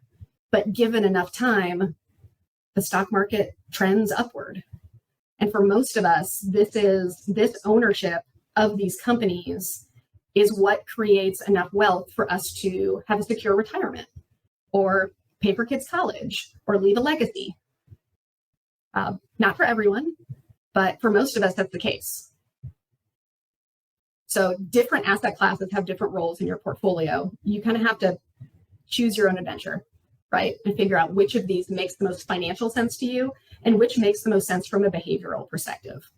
but given enough time, the stock market trends upward. And for most of us, this ownership of these companies is what creates enough wealth for us to have a secure retirement or pay for kids' college or leave a legacy. Not for everyone, but for most of us, that's the case. So different asset classes have different roles in your portfolio. You kind of have to choose your own adventure, right? And figure out which of these makes the most financial sense to you and which makes the most sense from a behavioral perspective.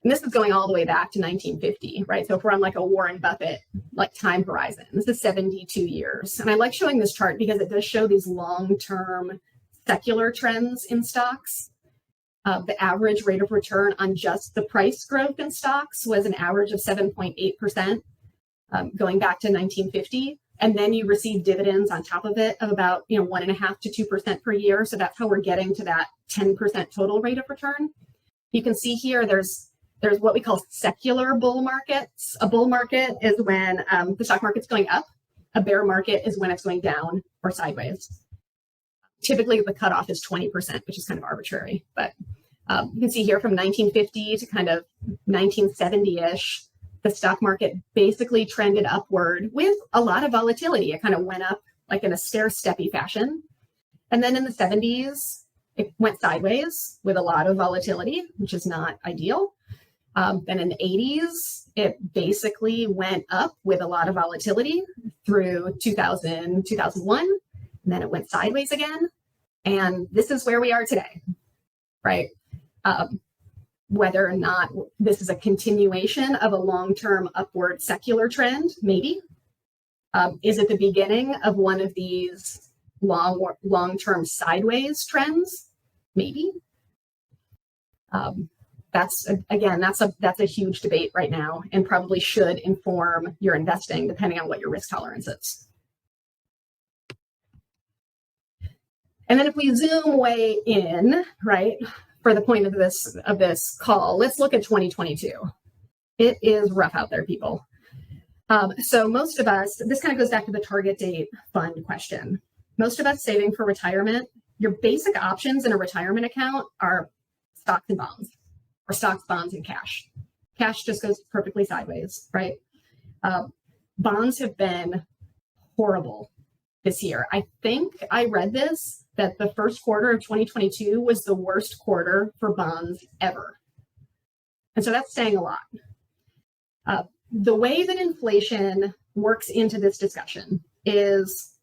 And this is going all the way back to 1950, right? So if we're on like a Warren Buffett, like time horizon, this is 72 years. And I like showing this chart because it does show these long-term secular trends in stocks. The average rate of return on just the price growth in stocks was an average of 7.8%. Going back to 1950, and then you receive dividends on top of it of about 1.5% to 2% per year. So that's how we're getting to that 10% total rate of return. You can see here there's what we call secular bull markets. A bull market is when the stock market's going up. A bear market is when it's going down or sideways. Typically, the cutoff is 20%, which is kind of arbitrary. But you can see here from 1950 to kind of 1970-ish. The stock market basically trended upward with a lot of volatility. It kind of went up like in a stair-steppy fashion. And then in the 70s, it went sideways with a lot of volatility, which is not ideal. Then in the 80s, it basically went up with a lot of volatility through 2000, 2001. And then it went sideways again. And this is where we are today, right? Whether or not this is a continuation of a long-term upward secular trend, maybe. Is it the beginning of one of these long-term sideways trends? Maybe. that's a huge debate right now, and probably should inform your investing depending on what your risk tolerance is. And then if we zoom way in, right, for the point of this call, let's look at 2022. It is rough out there, people. So most of us, this kind of goes back to the target date fund question. Most of us saving for retirement, your basic options in a retirement account are stocks and bonds, or stocks, bonds, and cash. Cash just goes perfectly sideways, right? Bonds have been horrible this year. I think I read this, that the first quarter of 2022 was the worst quarter for bonds ever. And so that's saying a lot. The way that inflation works into this discussion is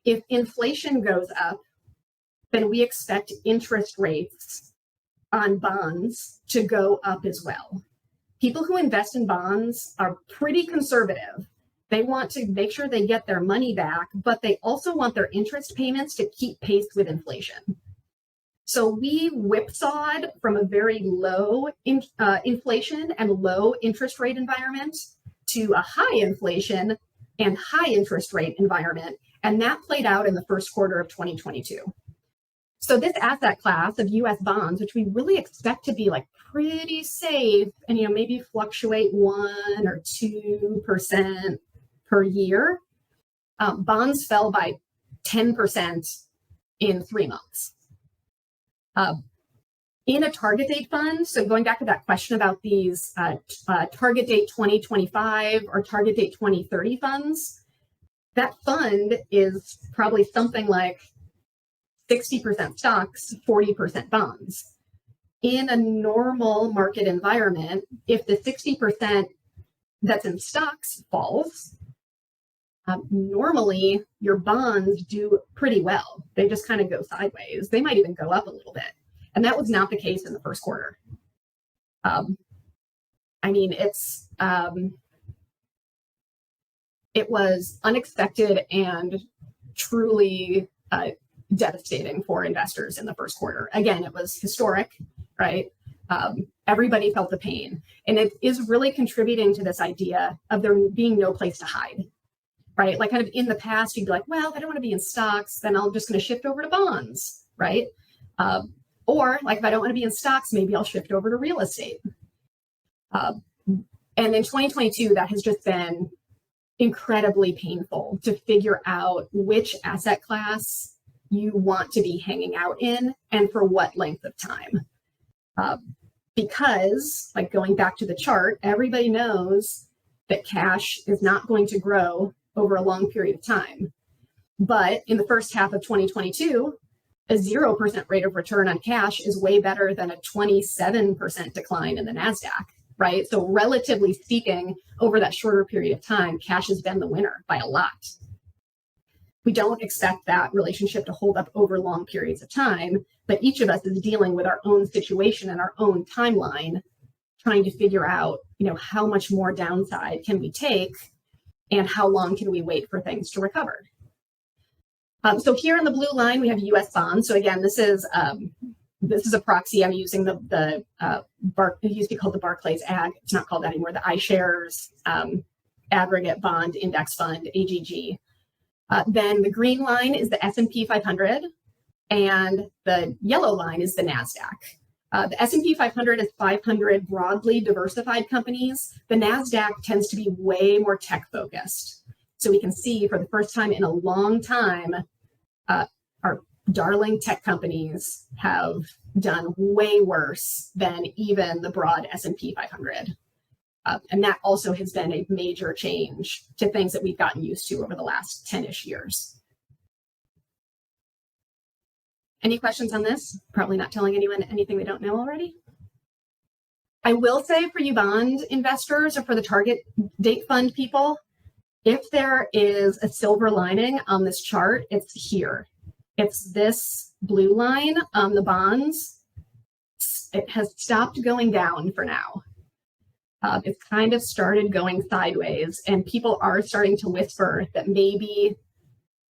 if inflation goes up, then we expect interest rates on bonds to go up as well. People who invest in bonds are pretty conservative. They want to make sure they get their money back, but they also want their interest payments to keep pace with inflation. So we whipsawed from a very low inflation and low interest rate environment to a high inflation and high interest rate environment. And that played out in the first quarter of 2022. So this asset class of US bonds, which we really expect to be like pretty safe and, you know, maybe fluctuate 1 or 2% per year, bonds fell by 10% in 3 months. In a target date fund, so going back to that question about these target date 2025 or target date 2030 funds, that fund is probably something like 60% stocks, 40% bonds. In a normal market environment, if the 60% that's in stocks falls, normally your bonds do pretty well. They just kind of go sideways. They might even go up a little bit. And that was not the case in the first quarter. I mean, it was unexpected and truly devastating for investors in the first quarter. Again, it was historic, right? Everybody felt the pain. And it is really contributing to this idea of there being no place to hide, right? Like kind of in the past, you'd be like, well, if I don't want to be in stocks, then I'm just going to shift over to bonds, right? Or like if I don't want to be in stocks, maybe I'll shift over to real estate. And in 2022, that has just been incredibly painful to figure out which asset class you want to be hanging out in and for what length of time. Because, like going back to the chart, everybody knows that cash is not going to grow over a long period of time. But in the first half of 2022, a 0% rate of return on cash is way better than a 27% decline in the NASDAQ, right? So relatively speaking, over that shorter period of time, cash has been the winner by a lot. We don't expect that relationship to hold up over long periods of time, but each of us is dealing with our own situation and our own timeline, trying to figure out, you know, how much more downside can we take and how long can we wait for things to recover. So here in the blue line, we have U.S. bonds. So again, this is a proxy. I'm using it used to be called the Barclays Ag. It's not called that anymore. The iShares Aggregate Bond Index Fund, AGG. Then the green line is the S&P 500, and the yellow line is the NASDAQ. The S&P 500 is 500 broadly diversified companies. The NASDAQ tends to be way more tech focused. So we can see for the first time in a long time, our darling tech companies have done way worse than even the broad S&P 500. And that also has been a major change to things that we've gotten used to over the last 10-ish years. Any questions on this? Probably not telling anyone anything they don't know already. I will say for you bond investors or for the target date fund people, if there is a silver lining on this chart, it's here. It's this blue line on the bonds. It has stopped going down for now. It's kind of started going sideways, and people are starting to whisper that maybe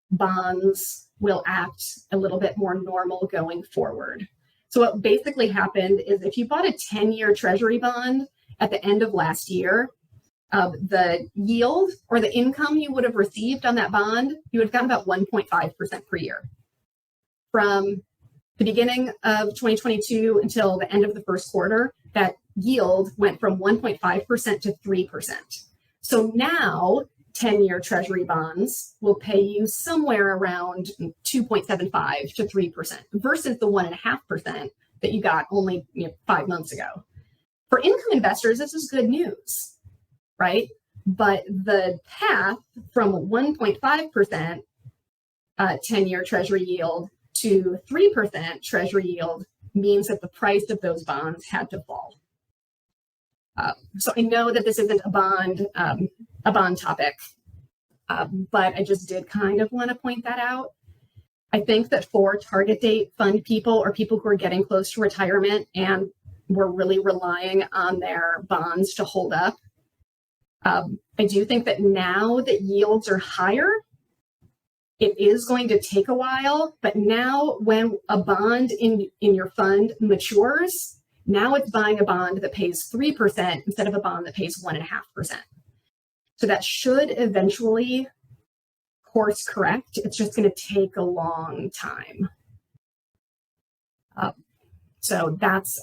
bonds will act a little bit more normal going forward. So what basically happened is if you bought a 10-year treasury bond at the end of last year, the yield or the income you would have received on that bond, you would have gotten about 1.5% per year. From the beginning of 2022 until the end of the first quarter, that yield went from 1.5% to 3%. So now 10-year treasury bonds will pay you somewhere around 2.75 to 3% versus the 1.5% that you got only 5 months ago. For income investors, this is good news, right? But the path from 1.5% 10-year treasury yield to 3% treasury yield means that the price of those bonds had to fall. So I know that this isn't a bond topic, but I just did kind of want to point that out. I think that for target date fund people or people who are getting close to retirement and were really relying on their bonds to hold up, I do think that now that yields are higher, it is going to take a while, but now when a bond in your fund matures, now it's buying a bond that pays 3% instead of a bond that pays 1.5%. So that should eventually course correct. It's just going to take a long time. So that's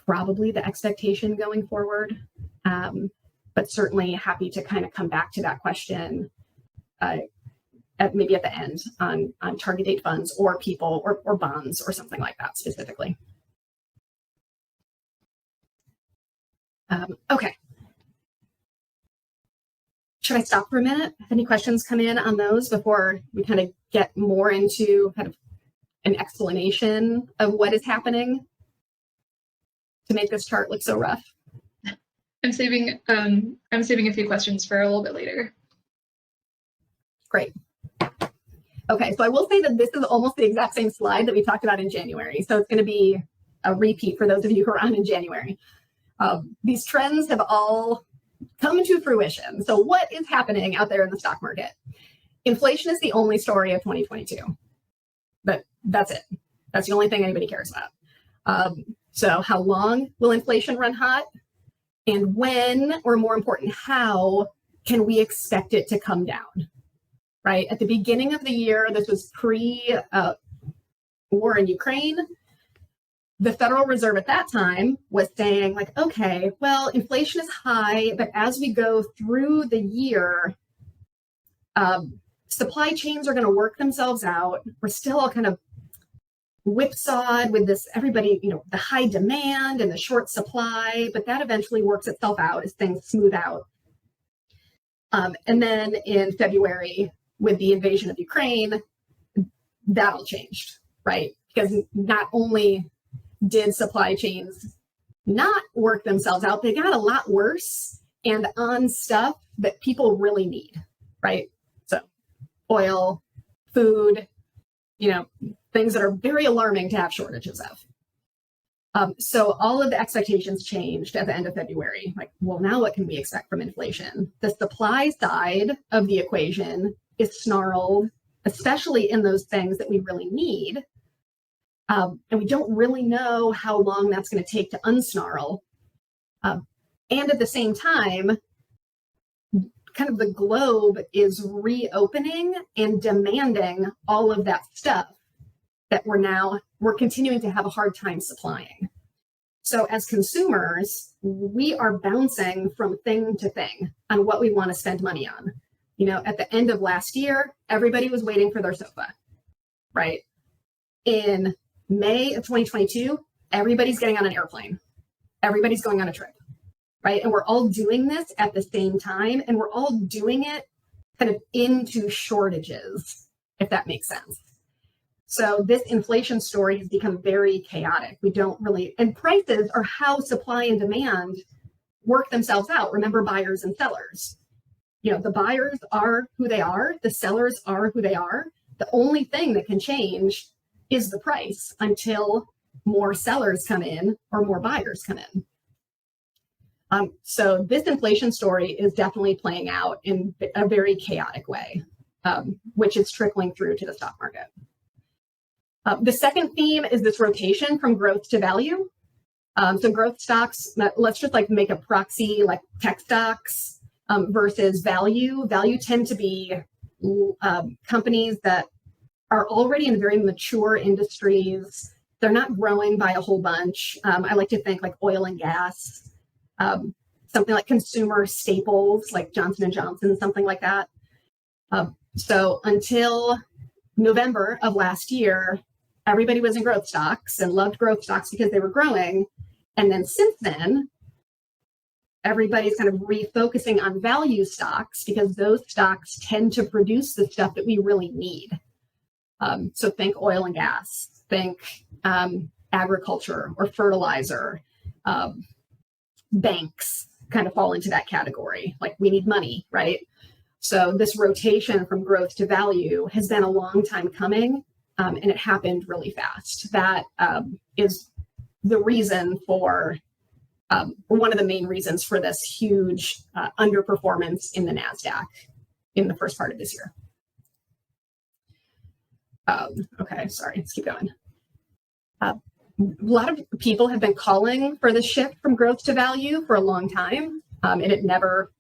probably the expectation going forward. But certainly happy to kind of come back to that question maybe at the end on target date funds or people or bonds or something like that specifically. Okay. Should I stop for a minute? Have any questions come in on those before we kind of get more into kind of an explanation of what is happening to make this chart look so rough? I'm saving a few questions for a little bit later. Great. Okay, so I will say that this is almost the exact same slide that we talked about in January. So it's going to be a repeat for those of you who are on in January. These trends have all come to fruition. So what is happening out there in the stock market? Inflation is the only story of 2022. But that's it. That's the only thing anybody cares about. So how long will inflation run hot? And when, or more important, how can we expect it to come down? Right? At the beginning of the year, this was pre-war in Ukraine. The Federal Reserve at that time was saying like, okay, well, inflation is high, but as we go through the year, supply chains are going to work themselves out. We're still all kind of whipsawed with this, everybody, the high demand and the short supply, but that eventually works itself out as things smooth out. And then in February, with the invasion of Ukraine, that all changed, right? Because not only did supply chains not work themselves out, they got a lot worse and on stuff that people really need, right? So oil, food, things that are very alarming to have shortages of. So all of the expectations changed at the end of February. Like, well, now what can we expect from inflation? The supply side of the equation is snarled, especially in those things that we really need. And we don't really know how long that's going to take to unsnarl. And at the same time, kind of the globe is reopening and demanding all of that stuff that we're continuing to have a hard time supplying. So as consumers, we are bouncing from thing to thing on what we want to spend money on. At the end of last year, everybody was waiting for their sofa, right? In May of 2022, everybody's getting on an airplane. Everybody's going on a trip, right? And we're all doing this at the same time, and we're all doing it kind of into shortages, if that makes sense. So this inflation story has become very chaotic. And prices are how supply and demand work themselves out. Remember, buyers and sellers. The buyers are who they are. The sellers are who they are. The only thing that can change is the price until more sellers come in or more buyers come in. So this inflation story is definitely playing out in a very chaotic way, which is trickling through to the stock market. The second theme is this rotation from growth to value. So growth stocks, let's just like make a proxy like tech stocks versus value. Value tend to be companies that are already in very mature industries. They're not growing by a whole bunch. I like to think like oil and gas, something like consumer staples like Johnson & Johnson, something like that. So until November of last year, everybody was in growth stocks and loved growth stocks because they were growing. And then since then, everybody's kind of refocusing on value stocks because those stocks tend to produce the stuff that we really need. So think oil and gas, think agriculture or fertilizer. Banks kind of fall into that category. Like we need money, right? So this rotation from growth to value has been a long time coming, and it happened really fast. That is the reason for, one of the main reasons for this huge underperformance in the NASDAQ in the first part of this year. Okay, sorry, let's keep going. A lot of people have been calling for the shift from growth to value for a long time, and it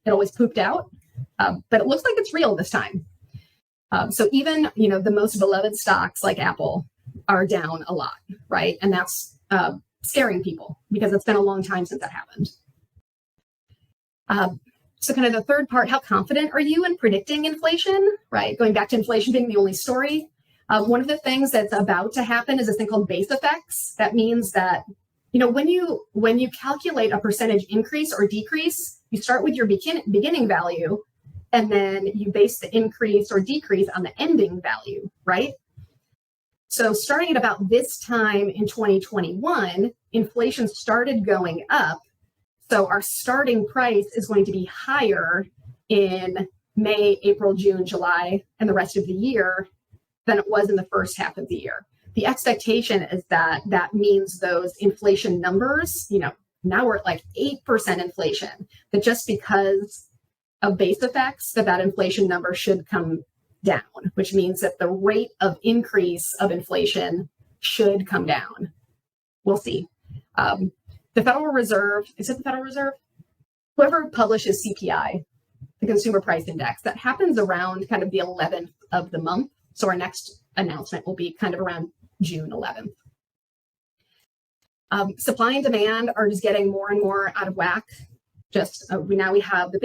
always pooped out, but it looks like it's real this time. So even, the most beloved stocks like Apple are down a lot, right? And that's scaring people because it's been a long time since that happened. So kind of the third part, how confident are you in predicting inflation, right? Going back to inflation being the only story. One of the things that's about to happen is this thing called base effects. That means that, when you calculate a percentage increase or decrease, you start with your beginning value, and then you base the increase or decrease on the ending value, right? So starting at about this time in 2021, inflation started going up. So our starting price is going to be higher in May, April, June, July, and the rest of the year than it was in the first half of the year. The expectation is that that means those inflation numbers, now we're at like 8% inflation, that just because of base effects, that inflation number should come down, which means that the rate of increase of inflation should come down. We'll see. The Federal Reserve, is it the Federal Reserve? Whoever publishes CPI, the Consumer Price Index, that happens around kind of the 11th of the month. So our next announcement will be kind of around June 11th. Supply and demand are just getting more and more out of whack. Now we have the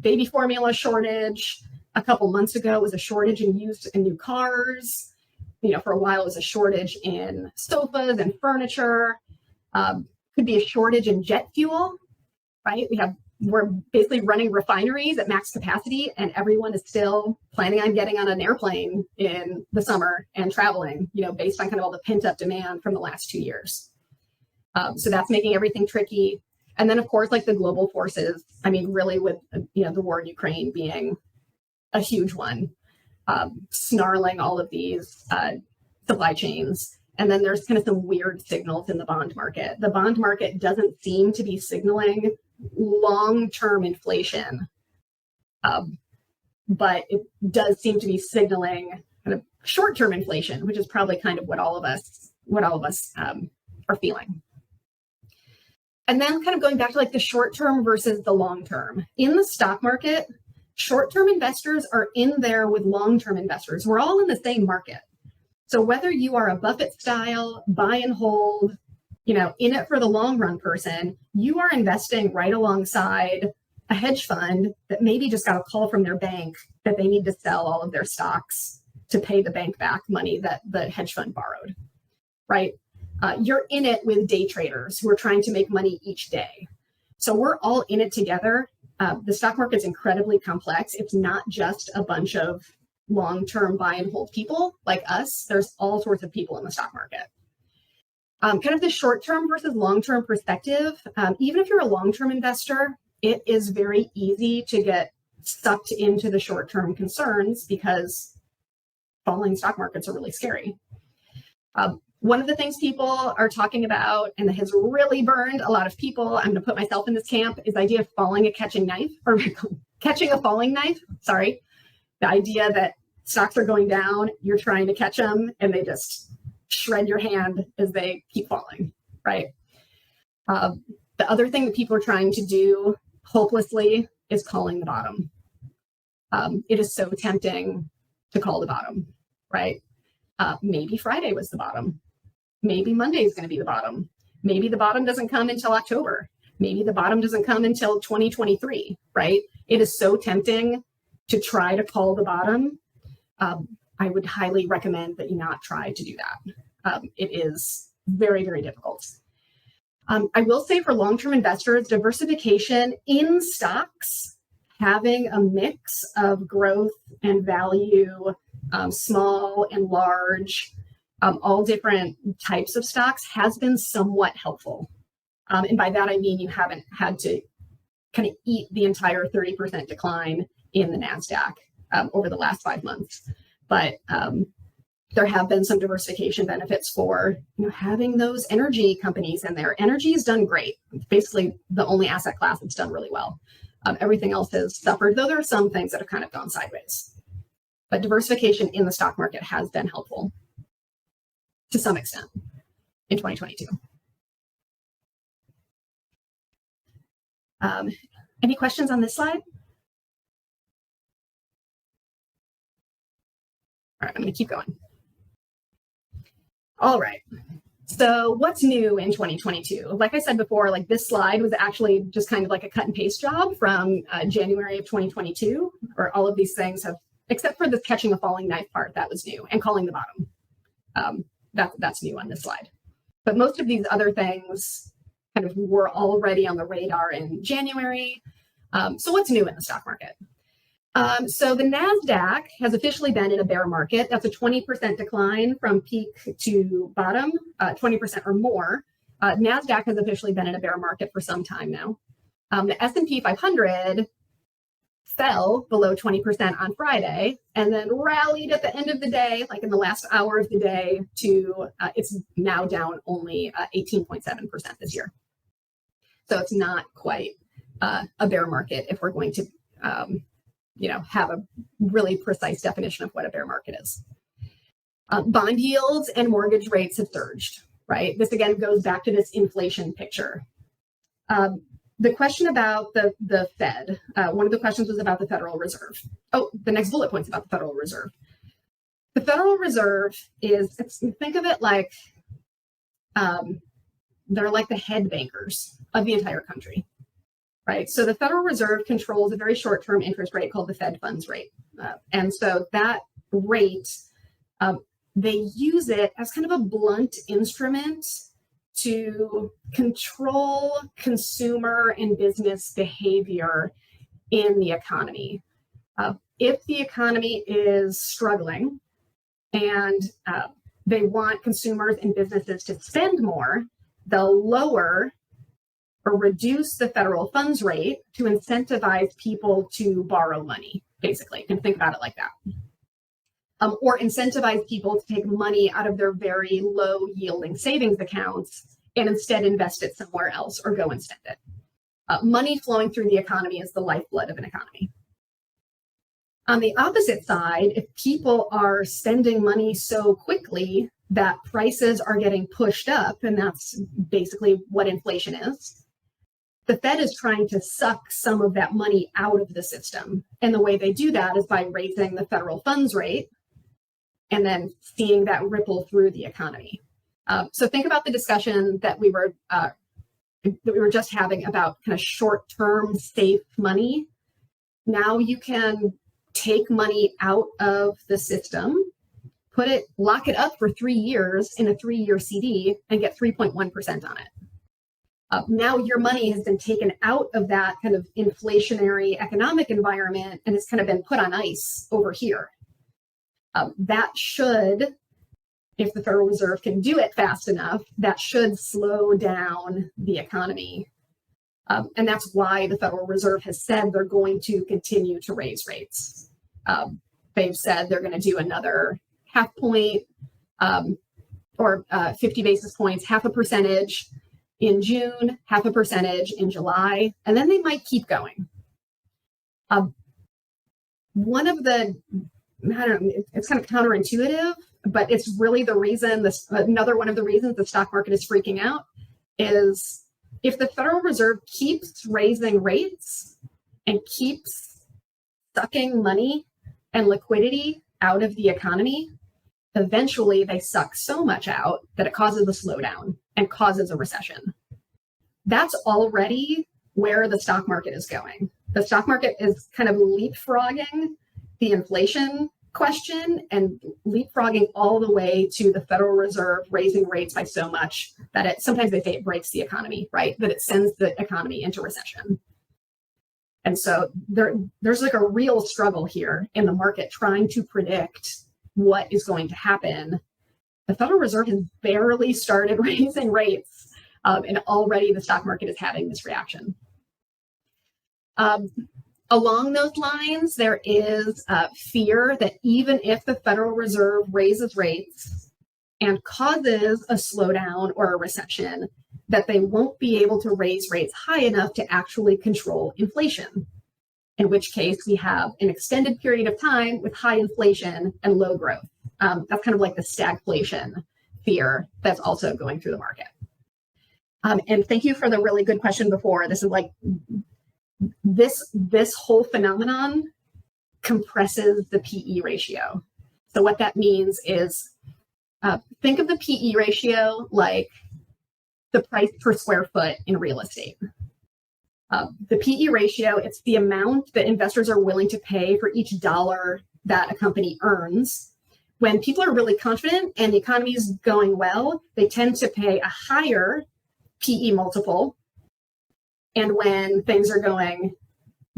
baby formula shortage. A couple months ago, it was a shortage in used and new cars. For a while, it was a shortage in sofas and furniture. Could be a shortage in jet fuel, right? We're basically running refineries at max capacity, and everyone is still planning on getting on an airplane in the summer and traveling, based on kind of all the pent up demand from the last 2 years. So that's making everything tricky. And then, of course, like the global forces, really with, the war in Ukraine being a huge one, snarling all of these supply chains. And then there's kind of some weird signals in the bond market. The bond market doesn't seem to be signaling long-term inflation, but it does seem to be signaling kind of short-term inflation, which is probably kind of what all of us are feeling. And then kind of going back to like the short-term versus the long-term. In the stock market, short-term investors are in there with long-term investors. We're all in the same market. So whether you are a Buffett style, buy and hold, in it for the long run person, you are investing right alongside a hedge fund that maybe just got a call from their bank that they need to sell all of their stocks to pay the bank back money that the hedge fund borrowed, right? You're in it with day traders who are trying to make money each day. So we're all in it together. The stock market's incredibly complex. It's not just a bunch of long-term buy and hold people like us. There's all sorts of people in the stock market. Kind of the short-term versus long-term perspective, even if you're a long-term investor, it is very easy to get sucked into the short-term concerns because falling stock markets are really scary. One of the things people are talking about, and that has really burned a lot of people, I'm going to put myself in this camp, is the idea of catching a falling knife. Sorry. The idea that stocks are going down, you're trying to catch them, and they just shred your hand as they keep falling, right? The other thing that people are trying to do hopelessly is calling the bottom. It is so tempting to call the bottom, right? Maybe Friday was the bottom. Maybe Monday is going to be the bottom. Maybe the bottom doesn't come until October. Maybe the bottom doesn't come until 2023, right? It is so tempting to try to call the bottom. I would highly recommend that you not try to do that. It is very, very difficult. I will say for long-term investors, diversification in stocks, having a mix of growth and value, small and large, all different types of stocks has been somewhat helpful. And by that, I mean you haven't had to kind of eat the entire 30% decline in the NASDAQ over the last 5 months. But there have been some diversification benefits for having those energy companies in there. Energy has done great. It's basically the only asset class that's done really well. Everything else has suffered, though there are some things that have kind of gone sideways. But diversification in the stock market has been helpful to some extent in 2022. Any questions on this slide? All right, I'm going to keep going. All right. So what's new in 2022? Like I said before, like this slide was actually just kind of like a cut and paste job from January of 2022, or all of these things have, except for the catching a falling knife part, that was new, and calling the bottom. That's new on this slide. But most of these other things kind of were already on the radar in January. So what's new in the stock market? So the NASDAQ has officially been in a bear market. That's a 20% decline from peak to bottom, 20% or more. NASDAQ has officially been in a bear market for some time now. The S&P 500 fell below 20% on Friday and then rallied at the end of the day, like in the last hour of the day, to it's now down only 18.7% this year. So it's not quite a bear market if we're going to have a really precise definition of what a bear market is. Bond yields and mortgage rates have surged, right? This again goes back to this inflation picture. The question about the Fed, one of the questions was about the Federal Reserve. Oh, the next bullet point's about the Federal Reserve. The Federal Reserve think of it like they're like the head bankers of the entire country. Right. So the Federal Reserve controls a very short-term interest rate called the Fed funds rate. And so that rate, they use it as kind of a blunt instrument to control consumer and business behavior in the economy. If the economy is struggling and they want consumers and businesses to spend more, they'll lower or reduce the federal funds rate to incentivize people to borrow money, basically. You can think about it like that. Or incentivize people to take money out of their very low yielding savings accounts and instead invest it somewhere else or go and spend it. Money flowing through the economy is the lifeblood of an economy. On the opposite side, if people are spending money so quickly that prices are getting pushed up, and that's basically what inflation is, the Fed is trying to suck some of that money out of the system. And the way they do that is by raising the federal funds rate and then seeing that ripple through the economy. So think about the discussion that we were just having about kind of short-term safe money. Now you can take money out of the system, lock it up for 3 years in a 3-year CD and get 3.1% on it. Now your money has been taken out of that kind of inflationary economic environment and it's kind of been put on ice over here. That should, if the Federal Reserve can do it fast enough, that should slow down the economy. And that's why the Federal Reserve has said they're going to continue to raise rates. They've said they're going to do another half point or 50 basis points, half a percentage in June, half a percentage in July, and then they might keep going. One of the I don't know, it's kind of counterintuitive, but it's really the reason another one of the reasons the stock market is freaking out is if the Federal Reserve keeps raising rates and keeps sucking money and liquidity out of the economy, eventually they suck so much out that it causes a slowdown and causes a recession. That's already where the stock market is going. The stock market is kind of leapfrogging the inflation question and leapfrogging all the way to the Federal Reserve raising rates by so much that sometimes they say it breaks the economy, right? That it sends the economy into recession. And so there's like a real struggle here in the market trying to predict what is going to happen. The Federal Reserve has barely started raising rates, and already the stock market is having this reaction. Along those lines, there is fear that even if the Federal Reserve raises rates and causes a slowdown or a recession, that they won't be able to raise rates high enough to actually control inflation, in which case we have an extended period of time with high inflation and low growth. That's kind of like the stagflation fear that's also going through the market. And thank you for the really good question before. This is like, this whole phenomenon compresses the PE ratio. So what that means is, think of the PE ratio like the price per square foot in real estate. The PE ratio, it's the amount that investors are willing to pay for each dollar that a company earns. When people are really confident and the economy is going well, they tend to pay a higher PE multiple. And when things are going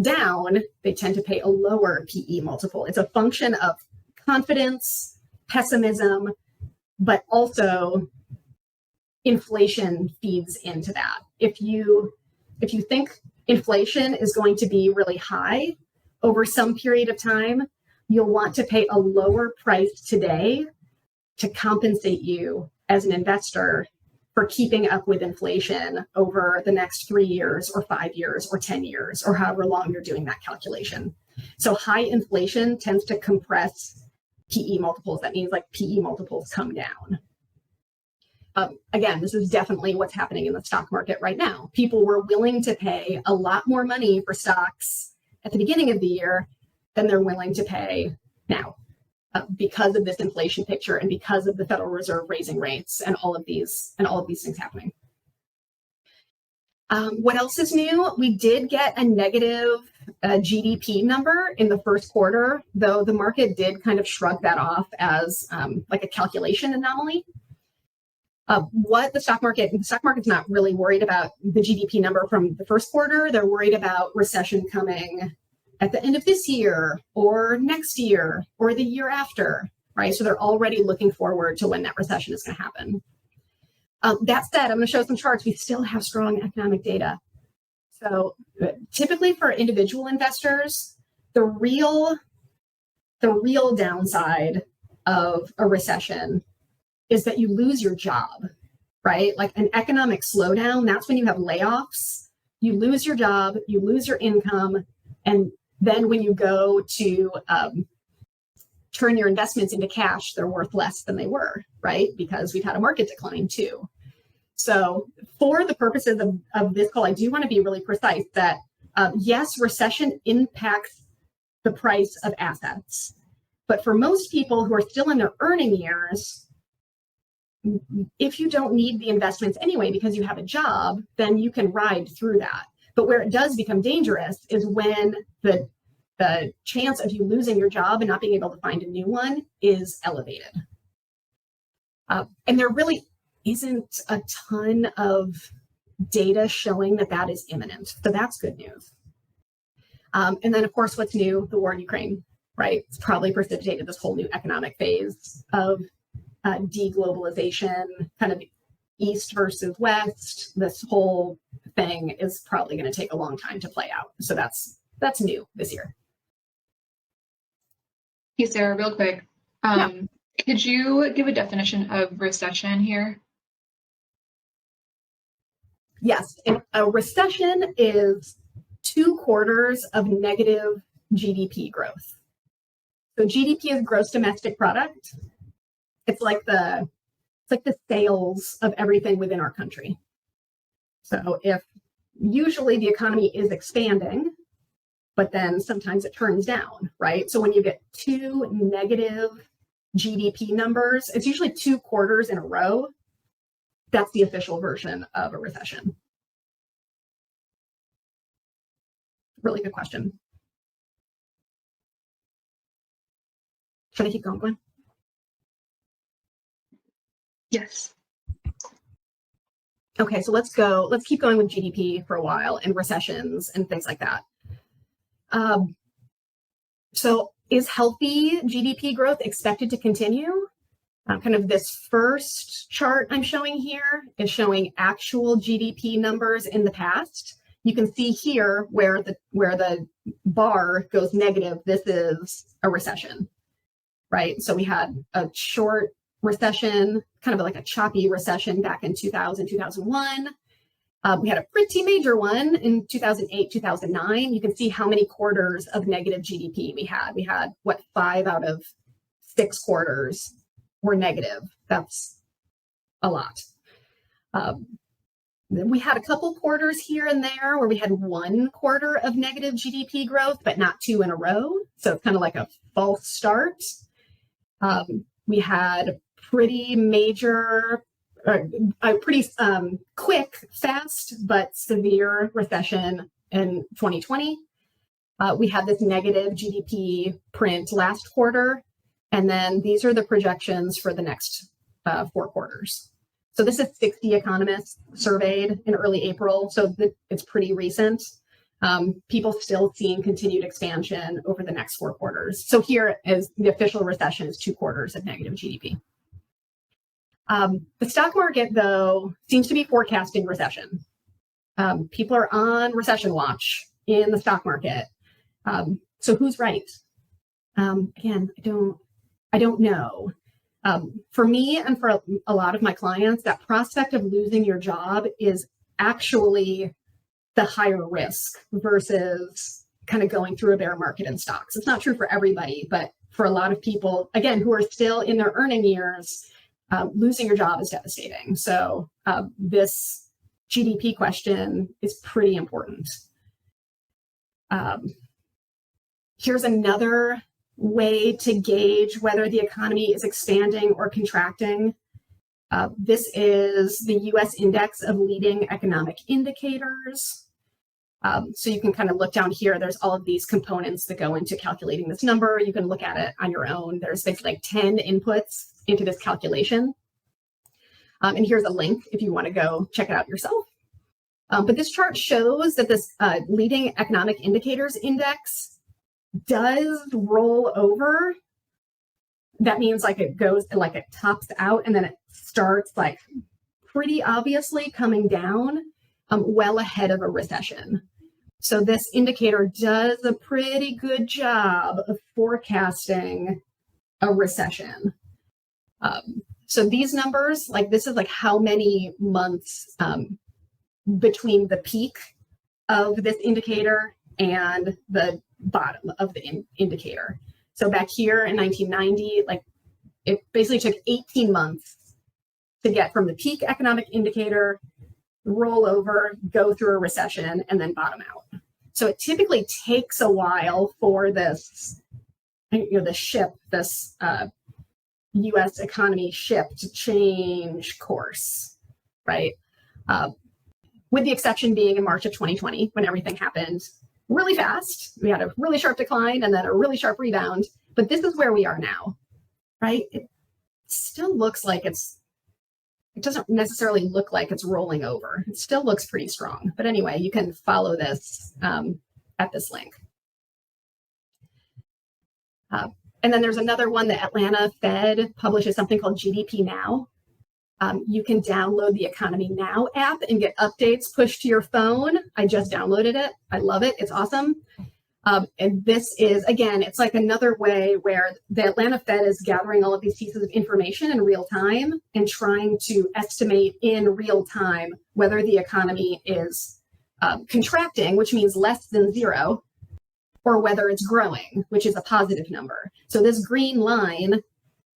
down, they tend to pay a lower PE multiple. It's a function of confidence, pessimism, but also inflation feeds into that. If you think inflation is going to be really high over some period of time, you'll want to pay a lower price today to compensate you as an investor for keeping up with inflation over the next 3 years or 5 years or 10 years or however long you're doing that calculation. So high inflation tends to compress PE multiples. That means like PE multiples come down. Again, this is definitely what's happening in the stock market right now. People were willing to pay a lot more money for stocks at the beginning of the year than they're willing to pay now, because of this inflation picture and because of the Federal Reserve raising rates and all of these things happening. What else is new? We did get a negative GDP number in the first quarter, though the market did kind of shrug that off as like a calculation anomaly. What the stock market's not really worried about the GDP number from the first quarter. They're worried about recession coming at the end of this year or next year or the year after, right? So they're already looking forward to when that recession is going to happen. That said, I'm going to show some charts. We still have strong economic data. So typically for individual investors, the real downside of a recession is that you lose your job, right? Like an economic slowdown, that's when you have layoffs. You lose your job, you lose your income, and then when you go to turn your investments into cash, they're worth less than they were, right? Because we've had a market decline too. So for the purposes of this call, I do want to be really precise that yes, recession impacts the price of assets. But for most people who are still in their earning years, if you don't need the investments anyway because you have a job, then you can ride through that. But where it does become dangerous is when the chance of you losing your job and not being able to find a new one is elevated. And there really isn't a ton of data showing that that is imminent. So that's good news. And then, of course, what's new? The war in Ukraine, right? It's probably precipitated this whole new economic phase of deglobalization, kind of East versus West. This whole thing is probably going to take a long time to play out. So that's new this year. Hey, Sarah, real quick. Could you give a definition of recession here? Yes. A recession is 2 quarters of negative GDP growth. So GDP is gross domestic product. It's like the sales of everything within our country. So if usually the economy is expanding, but then sometimes it turns down, right? So when you get two negative GDP numbers, it's usually 2 quarters in a row. That's the official version of a recession. Really good question. Should I keep going, Gwen? Yes. Okay, so let's keep going with GDP for a while and recessions and things like that. So is healthy GDP growth expected to continue? Kind of this first chart I'm showing here is showing actual GDP numbers in the past. You can see here where the bar goes negative, this is a recession, right? So we had a short recession, kind of like a choppy recession back in 2000, 2001. We had a pretty major one in 2008, 2009. You can see how many quarters of negative GDP we had. We had, 5 out of 6 quarters were negative. That's a lot. We had a couple quarters here and there where we had 1 quarter of negative GDP growth, but not 2 in a row. So it's kind of like a false start. We had pretty major, a pretty quick, fast, but severe recession in 2020. We had this negative GDP print last quarter, and then these are the projections for the next 4 quarters. So this is 60 economists surveyed in early April, so it's pretty recent. People still seeing continued expansion over the next 4 quarters. So here is the official recession is 2 quarters of negative GDP. The stock market, though, seems to be forecasting recession. People are on recession watch in the stock market. So who's right? Again, I don't know. For me and for a lot of my clients, that prospect of losing your job is actually the higher risk versus kind of going through a bear market in stocks. It's not true for everybody, but for a lot of people, again, who are still in their earning years, losing your job is devastating. So this GDP question is pretty important. Here's another way to gauge whether the economy is expanding or contracting. This is the US Index of Leading Economic Indicators. So you can kind of look down here. There's all of these components that go into calculating this number. You can look at it on your own. There's basically like 10 inputs into this calculation. And here's a link if you want to go check it out yourself. But this chart shows that this Leading Economic Indicators Index does roll over. That means like it goes, like it tops out and then it starts like pretty obviously coming down well ahead of a recession. So this indicator does a pretty good job of forecasting a recession. So these numbers, like this is like how many months between the peak of this indicator and the bottom of the indicator. So back here in 1990, like it basically took 18 months to get from the peak economic indicator, roll over, go through a recession, and then bottom out. So it typically takes a while for this, the ship, this U.S. economy ship to change course, right? With the exception being in March of 2020, when everything happened really fast. We had a really sharp decline and then a really sharp rebound. But this is where we are now, right? It still looks like it doesn't necessarily look like it's rolling over. It still looks pretty strong. But anyway, you can follow this at this link. And then there's another one, the Atlanta Fed publishes something called GDP Now. You can download the Economy Now app and get updates pushed to your phone. I just downloaded it. I love it. It's awesome. And this is, again, it's like another way where the Atlanta Fed is gathering all of these pieces of information in real time and trying to estimate in real time whether the economy is contracting, which means less than 0, or whether it's growing, which is a positive number. So this green line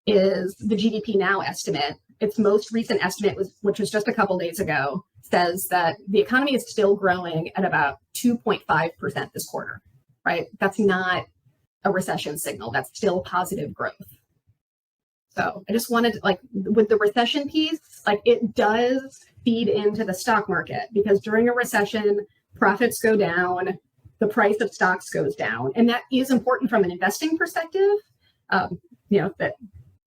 is the GDP Now estimate. Its most recent estimate, which was just a couple days ago, says that the economy is still growing at about 2.5% this quarter, right? That's not a recession signal. That's still positive growth. So I just wanted to, like, with the recession piece, like, it does feed into the stock market, because during a recession, profits go down, the price of stocks goes down. And that is important from an investing perspective, that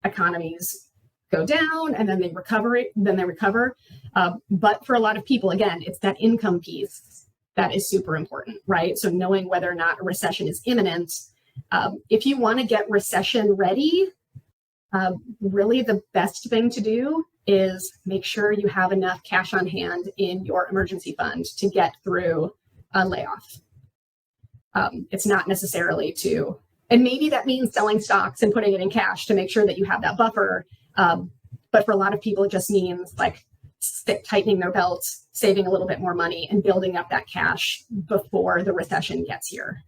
economies go down and then they recover. But for a lot of people, again, it's that income piece that is super important, right? So knowing whether or not a recession is imminent, if you want to get recession ready, really the best thing to do is make sure you have enough cash on hand in your emergency fund to get through a layoff. It's not necessarily and maybe that means selling stocks and putting it in cash to make sure that you have that buffer. But for a lot of people, it just means like tightening their belts, saving a little bit more money, and building up that cash before the recession gets here.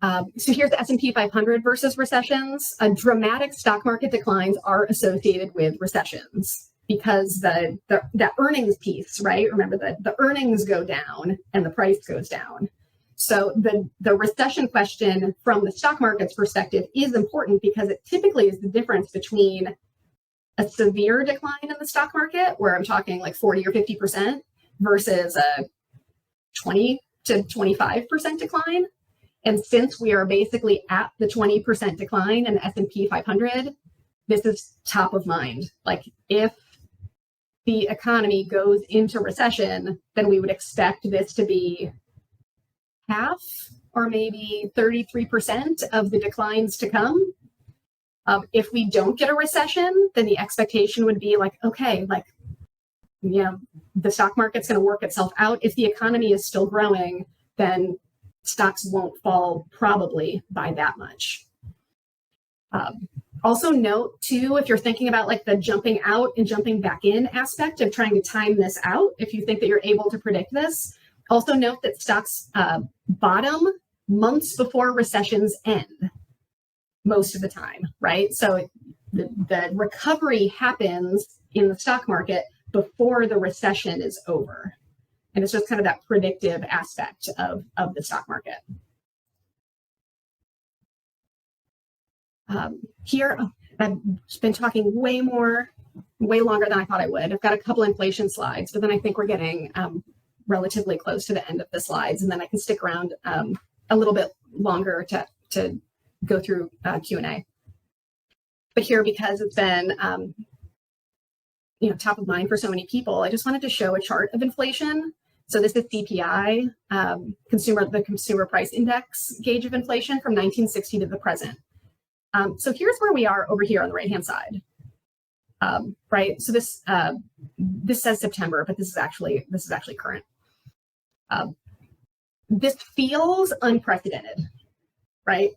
So here's the S&P 500 versus recessions. Dramatic stock market declines are associated with recessions because that earnings piece, right? Remember that the earnings go down and the price goes down. So the recession question from the stock market's perspective is important because it typically is the difference between a severe decline in the stock market, where I'm talking like 40 or 50%, versus a 20 to 25% decline. And since we are basically at the 20% decline in the S&P 500, this is top of mind. Like, if the economy goes into recession, then we would expect this to be half or maybe 33% of the declines to come. If we don't get a recession, then the expectation would be like, okay, like, the stock market's going to work itself out. If the economy is still growing, then stocks won't fall probably by that much. Also note too, if you're thinking about like the jumping out and jumping back in aspect of trying to time this out, if you think that you're able to predict this, also note that stocks bottom months before recessions end most of the time, right? So the recovery happens in the stock market before the recession is over. And it's just kind of that predictive aspect of the stock market. Here, I've been talking way longer than I thought I would. I've got a couple inflation slides, but then I think we're getting relatively close to the end of the slides, and then I can stick around a little bit longer to go through Q&A. But here, because it's been top of mind for so many people, I just wanted to show a chart of inflation. So this is CPI, the Consumer Price Index gauge of inflation from 1960 to the present. So here's where we are over here on the right-hand side, right? So this says September, but this is actually current. This feels unprecedented, right?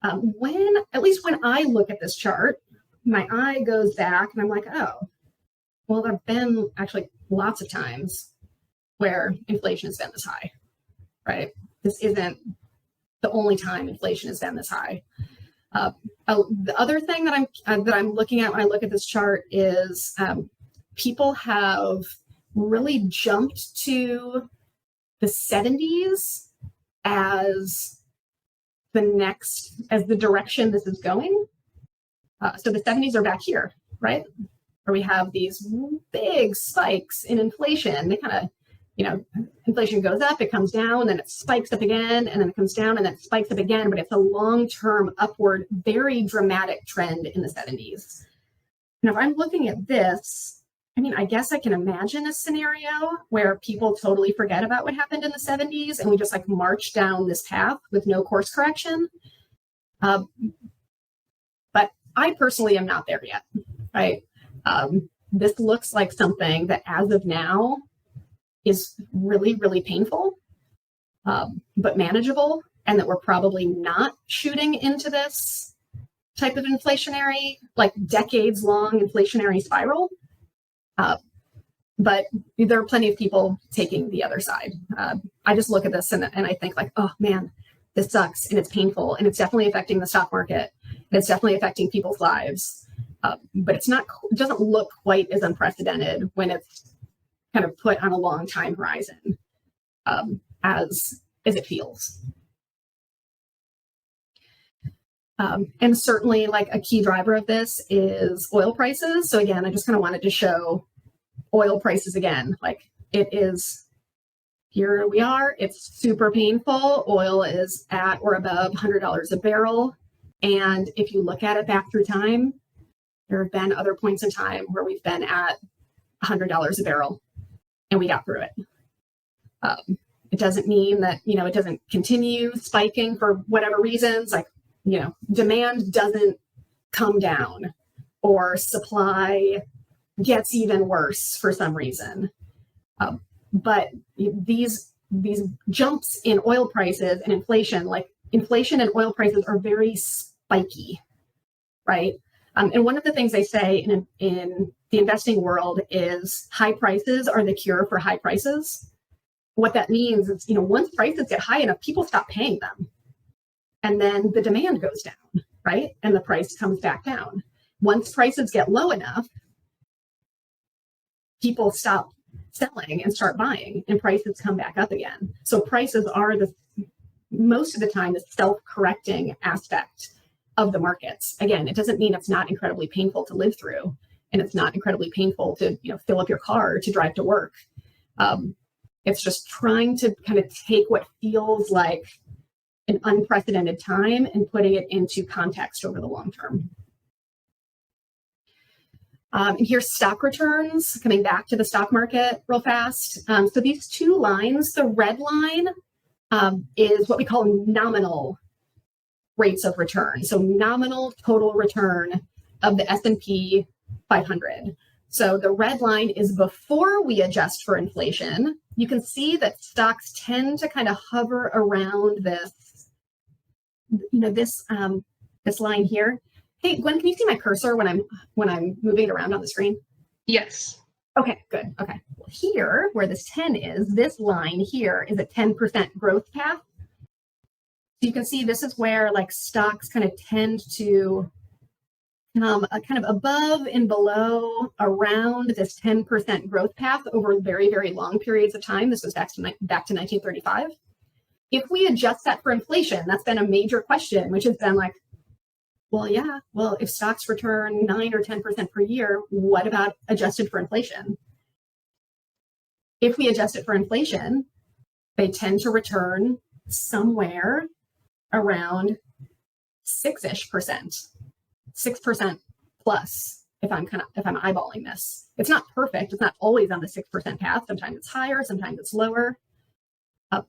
At least when I look at this chart, my eye goes back and I'm like, oh, well, there've been actually lots of times where inflation has been this high, right? This isn't the only time inflation has been this high. The other thing that I'm looking at when I look at this chart is people have really jumped to the 70s as the direction this is going. So the 70s are back here, right? Where we have these big spikes in inflation. They kind of, inflation goes up, it comes down, then it spikes up again, and then it comes down, and then it spikes up again. But it's a long-term upward, very dramatic trend in the 70s. Now, if I'm looking at this, I guess I can imagine a scenario where people totally forget about what happened in the 70s, and we just like march down this path with no course correction. But I personally am not there yet, right? This looks like something that, as of now, is really, really painful, but manageable, and that we're probably not shooting into this type of inflationary, like decades-long inflationary spiral. But there are plenty of people taking the other side. I just look at this and I think like, oh man, this sucks and it's painful and it's definitely affecting the stock market. And it's definitely affecting people's lives. But it doesn't look quite as unprecedented when it's kind of put on a long time horizon as it feels. And certainly like a key driver of this is oil prices. So again, I just kind of wanted to show oil prices again. Like it is, here we are, it's super painful. Oil is at or above $100 a barrel. And if you look at it back through time, there have been other points in time where we've been at $100 a barrel and we got through it. It doesn't mean that, it doesn't continue spiking for whatever reasons, like, demand doesn't come down or supply gets even worse for some reason. But these jumps in oil prices and inflation, like inflation and oil prices are very spiky, right? And one of the things they say in the investing world is high prices are the cure for high prices. What that means is, once prices get high enough, people stop paying them. And then the demand goes down, right? And the price comes back down. Once prices get low enough, people stop selling and start buying and prices come back up again. So prices are most of the time the self-correcting aspect of the markets. Again, it doesn't mean it's not incredibly painful to live through and it's not incredibly painful to fill up your car to drive to work. It's just trying to kind of take what feels like an unprecedented time and putting it into context over the long term. And here's stock returns, coming back to the stock market real fast. So these two lines, the red line is what we call nominal rates of return. So nominal total return of the S&P 500. So the red line is before we adjust for inflation. You can see that stocks tend to kind of hover around this, this line here. Hey, Gwen, can you see my cursor when I'm moving it around on the screen? Yes. Okay, good. Okay. Well, here, where this 10 is, this line here is a 10% growth path. So you can see this is where like stocks kind of tend to come kind of above and below around this 10% growth path over very, very long periods of time. This was back to 1935. If we adjust that for inflation, that's been a major question, which has been like, well, if stocks return 9 or 10% per year, what about adjusted for inflation? If we adjust it for inflation, they tend to return somewhere around 6% plus. If I'm eyeballing this, it's not perfect. It's not always on the 6% path. Sometimes it's higher, sometimes it's lower.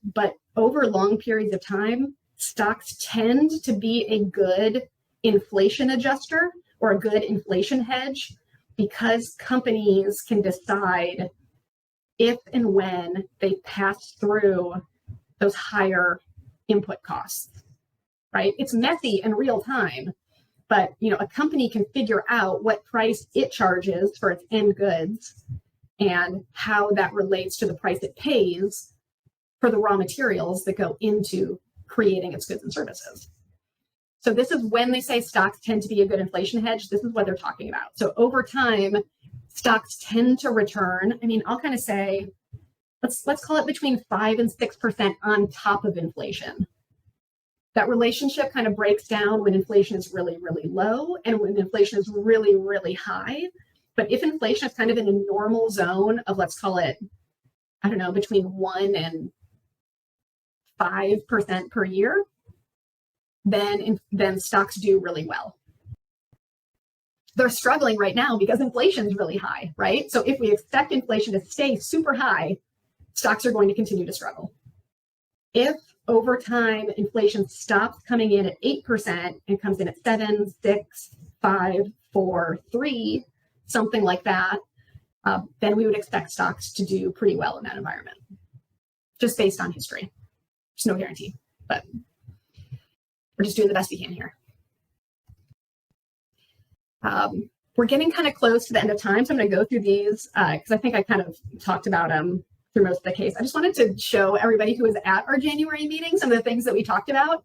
But over long periods of time, stocks tend to be a good inflation adjuster or a good inflation hedge because companies can decide if and when they pass through those higher input costs, right? It's messy in real time, but a company can figure out what price it charges for its end goods and how that relates to the price it pays for the raw materials that go into creating its goods and services. So this is when they say stocks tend to be a good inflation hedge. This is what they're talking about. So over time, stocks tend to return. I'll kind of say, let's call it between 5 and 6% on top of inflation. That relationship kind of breaks down when inflation is really, really low and when inflation is really, really high. But if inflation is kind of in a normal zone of, let's call it, between 1 and 5% per year, then stocks do really well. They're struggling right now because inflation is really high, right? So if we expect inflation to stay super high, stocks are going to continue to struggle. If over time inflation stops coming in at 8% and comes in at 7, 6, 5, 4, 3, something like that, then we would expect stocks to do pretty well in that environment, just based on history. There's no guarantee, but we're just doing the best we can here. We're getting kind of close to the end of time, so I'm going to go through these because I think I kind of talked about them through most of the case. I just wanted to show everybody who was at our January meeting some of the things that we talked about.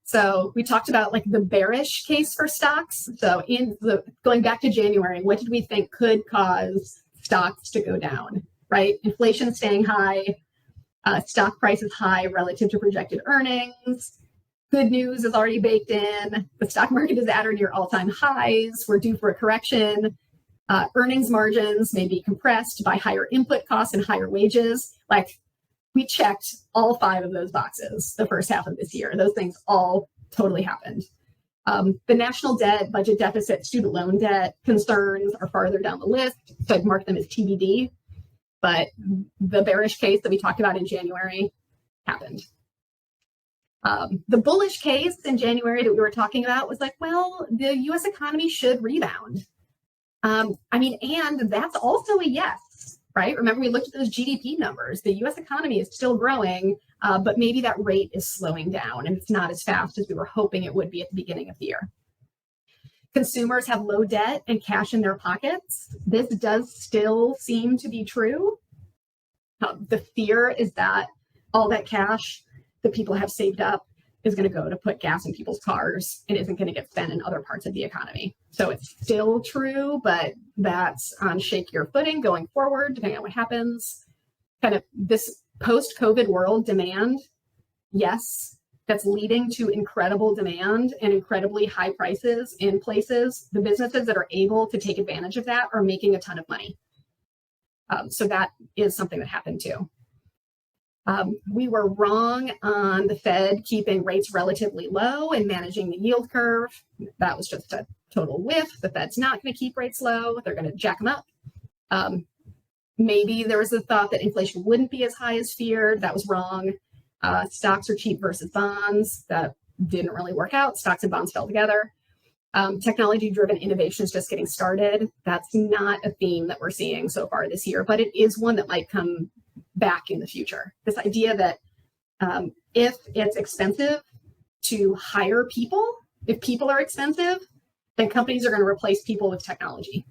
So we talked about like the bearish case for stocks. So going back to January, what did we think could cause stocks to go down, right? Inflation staying high, stock prices high relative to projected earnings. Good news is already baked in. The stock market is at or near all-time highs. We're due for a correction. Earnings margins may be compressed by higher input costs and higher wages. Like, we checked all 5 of those boxes the first half of this year. Those things all totally happened. The national debt, budget deficit, student loan debt concerns are farther down the list. So I'd mark them as TBD. But the bearish case that we talked about in January happened. The bullish case in January that we were talking about was like, well, the US economy should rebound. And that's also a yes, right? Remember, we looked at those GDP numbers. The US economy is still growing, but maybe that rate is slowing down and it's not as fast as we were hoping it would be at the beginning of the year. Consumers have low debt and cash in their pockets. This does still seem to be true. The fear is that all that cash that people have saved up is going to go to put gas in people's cars and isn't going to get spent in other parts of the economy. So it's still true, but that's on shakier footing going forward, depending on what happens. Kind of this post-COVID world demand, yes, that's leading to incredible demand and incredibly high prices in places. The businesses that are able to take advantage of that are making a ton of money. So that is something that happened too. We were wrong on the Fed keeping rates relatively low and managing the yield curve. That was just a total whiff. The Fed's not going to keep rates low. They're going to jack them up. Maybe there was a thought that inflation wouldn't be as high as feared. That was wrong. Stocks are cheap versus bonds. That didn't really work out. Stocks and bonds fell together. Technology-driven innovation is just getting started. That's not a theme that we're seeing so far this year, but it is one that might come back in the future. This idea that if it's expensive to hire people, if people are expensive, then companies are going to replace people with technology.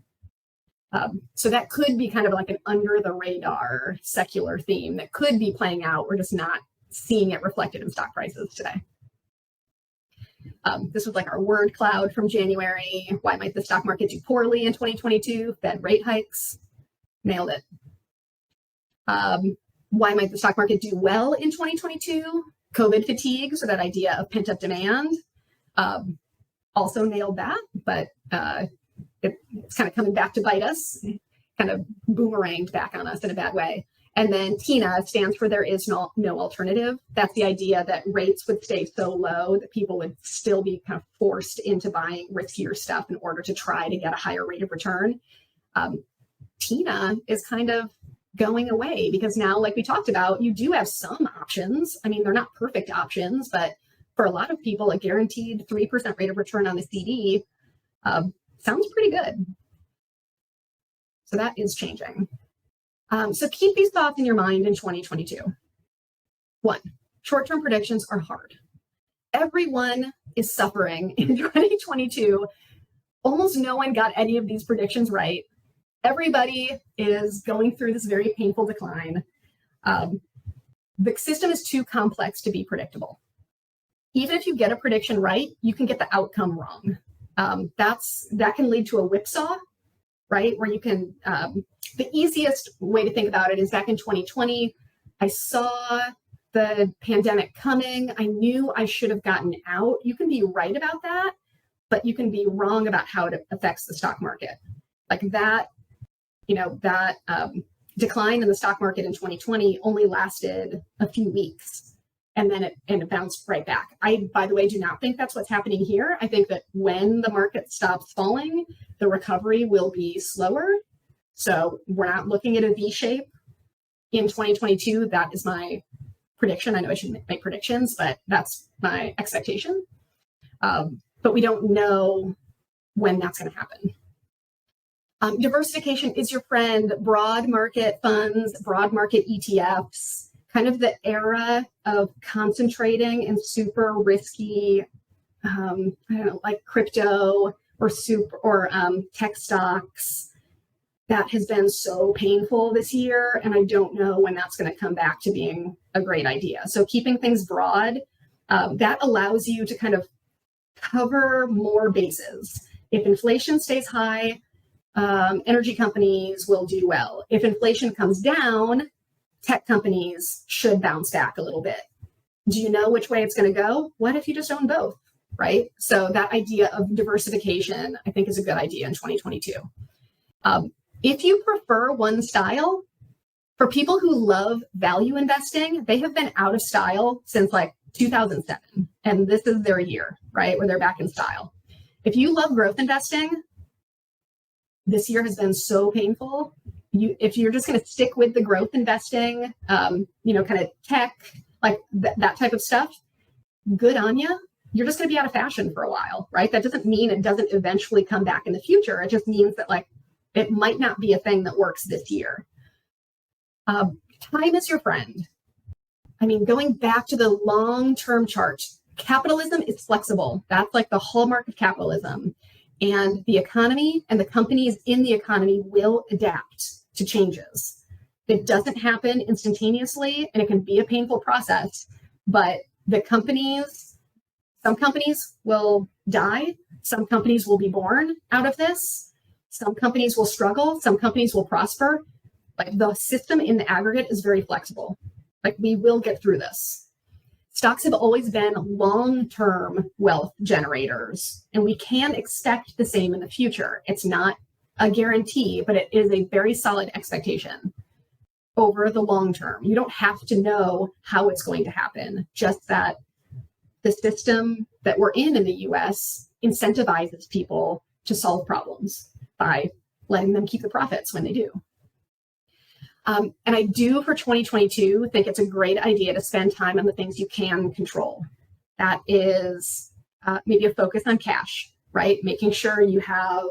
So that could be kind of like an under the radar secular theme that could be playing out. We're just not seeing it reflected in stock prices today. This was like our word cloud from January. Why might the stock market do poorly in 2022? Fed rate hikes. Nailed it. Why might the stock market do well in 2022? COVID fatigue, so that idea of pent-up demand. Also nailed that, but it's kind of coming back to bite us, kind of boomeranged back on us in a bad way. And then TINA stands for there is no alternative. That's the idea that rates would stay so low that people would still be kind of forced into buying riskier stuff in order to try to get a higher rate of return. TINA is kind of going away because now, like we talked about, you do have some options. I mean, they're not perfect options, but for a lot of people, a guaranteed 3% rate of return on the CD sounds pretty good. So that is changing. So keep these thoughts in your mind in 2022. 1, short-term predictions are hard. Everyone is suffering in 2022. Almost no one got any of these predictions right. Everybody is going through this very painful decline. The system is too complex to be predictable. Even if you get a prediction right, you can get the outcome wrong. That can lead to a whipsaw, right? Where you can, the easiest way to think about it is back in 2020, I saw the pandemic coming. I knew I should have gotten out. You can be right about that, but you can be wrong about how it affects the stock market. Like that, decline in the stock market in 2020 only lasted a few weeks. And then it bounced right back. I, by the way, do not think that's what's happening here. I think that when the market stops falling, the recovery will be slower. So we're not looking at a V shape in 2022. That is my prediction. I know I shouldn't make predictions, but that's my expectation. But we don't know when that's going to happen. Diversification is your friend. Broad market funds, broad market ETFs. Kind of the era of concentrating in super risky, like crypto, or tech stocks. That has been so painful this year, and I don't know when that's going to come back to being a great idea. So keeping things broad, that allows you to kind of cover more bases. If inflation stays high, energy companies will do well. If inflation comes down, tech companies should bounce back a little bit. Do you know which way it's going to go? What if you just own both, right? So that idea of diversification, I think, is a good idea in 2022. If you prefer one style, for people who love value investing, they have been out of style since like 2007. And this is their year, right, where they're back in style. If you love growth investing, this year has been so painful. If you're just going to stick with the growth investing, kind of tech, like that type of stuff, good on you. You're just going to be out of fashion for a while, right? That doesn't mean it doesn't eventually come back in the future. It just means that like it might not be a thing that works this year. Time is your friend. I mean, going back to the long-term chart, capitalism is flexible. That's like the hallmark of capitalism. And the economy and the companies in the economy will adapt to changes. It doesn't happen instantaneously, and it can be a painful process, but some companies will die. Some companies will be born out of this. Some companies will struggle. Some companies will prosper. Like the system in the aggregate is very flexible. Like we will get through this. Stocks have always been long-term wealth generators, and we can expect the same in the future. It's not a guarantee, but it is a very solid expectation over the long term. You don't have to know how it's going to happen, just that the system that we're in the US incentivizes people to solve problems by letting them keep the profits when they do. And I do for 2022 think it's a great idea to spend time on the things you can control. That is maybe a focus on cash, right? Making sure you have,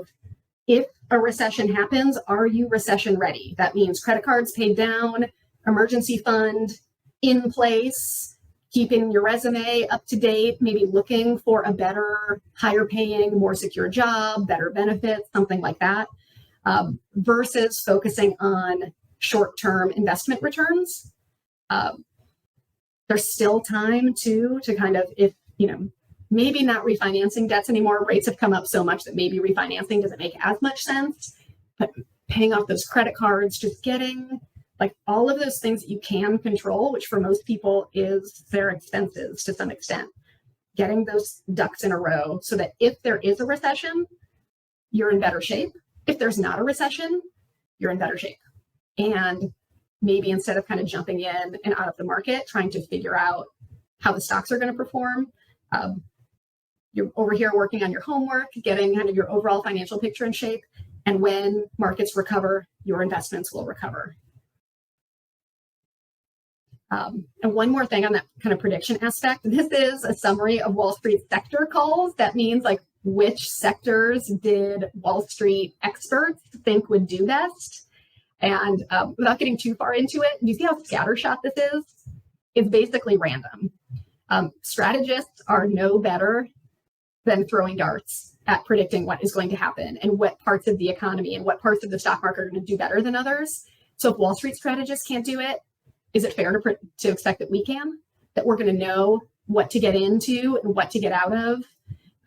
if a recession happens, are you recession ready? That means credit cards paid down, emergency fund in place, keeping your resume up to date, maybe looking for a better, higher paying, more secure job, better benefits, something like that, versus focusing on short-term investment returns. There's still time to kind of, if, maybe not refinancing debts anymore. Rates have come up so much that maybe refinancing doesn't make as much sense, but paying off those credit cards, just getting like all of those things that you can control, which for most people is their expenses to some extent, getting those ducks in a row so that if there is a recession, you're in better shape. If there's not a recession, you're in better shape. And maybe instead of kind of jumping in and out of the market, trying to figure out how the stocks are going to perform, you're over here working on your homework, getting kind of your overall financial picture in shape. And when markets recover, your investments will recover. And one more thing on that kind of prediction aspect. This is a summary of Wall Street sector calls. That means like which sectors did Wall Street experts think would do best. And without getting too far into it, do you see how scattershot this is? It's basically random. Strategists are no better than throwing darts at predicting what is going to happen and what parts of the economy and what parts of the stock market are going to do better than others. So if Wall Street strategists can't do it, is it fair to expect that we can? That we're going to know what to get into and what to get out of,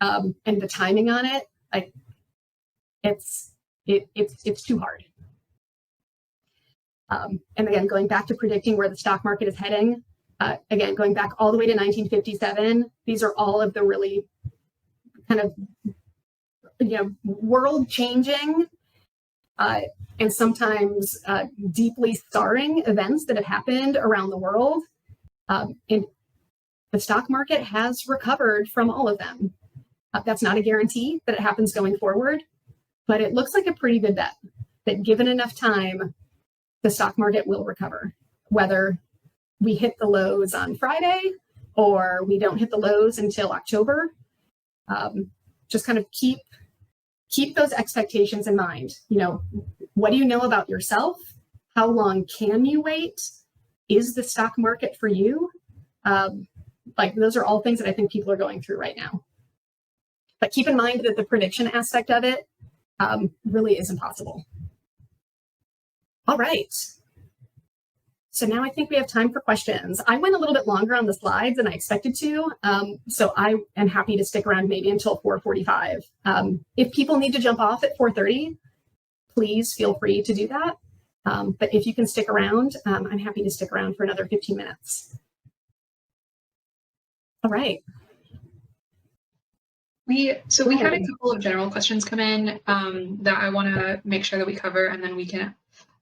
and the timing on it? Like, it's too hard. And again, going back to predicting where the stock market is heading, again, going back all the way to 1957, these are all of the really kind of, world-changing and sometimes deeply scarring events that have happened around the world. And the stock market has recovered from all of them. That's not a guarantee that it happens going forward, but it looks like a pretty good bet that given enough time, the stock market will recover, whether we hit the lows on Friday or we don't hit the lows until October. Just kind of keep those expectations in mind. What do you know about yourself? How long can you wait? Is the stock market for you? Those are all things that I think people are going through right now. But keep in mind that the prediction aspect of it really is impossible. All right. So now I think we have time for questions. I went a little bit longer on the slides than I expected to. So I am happy to stick around maybe until 4:45. If people need to jump off at 4:30, please feel free to do that. But if you can stick around, I'm happy to stick around for another 15 minutes. All right. We had a couple of general questions come in that I want to make sure that we cover, and then we can,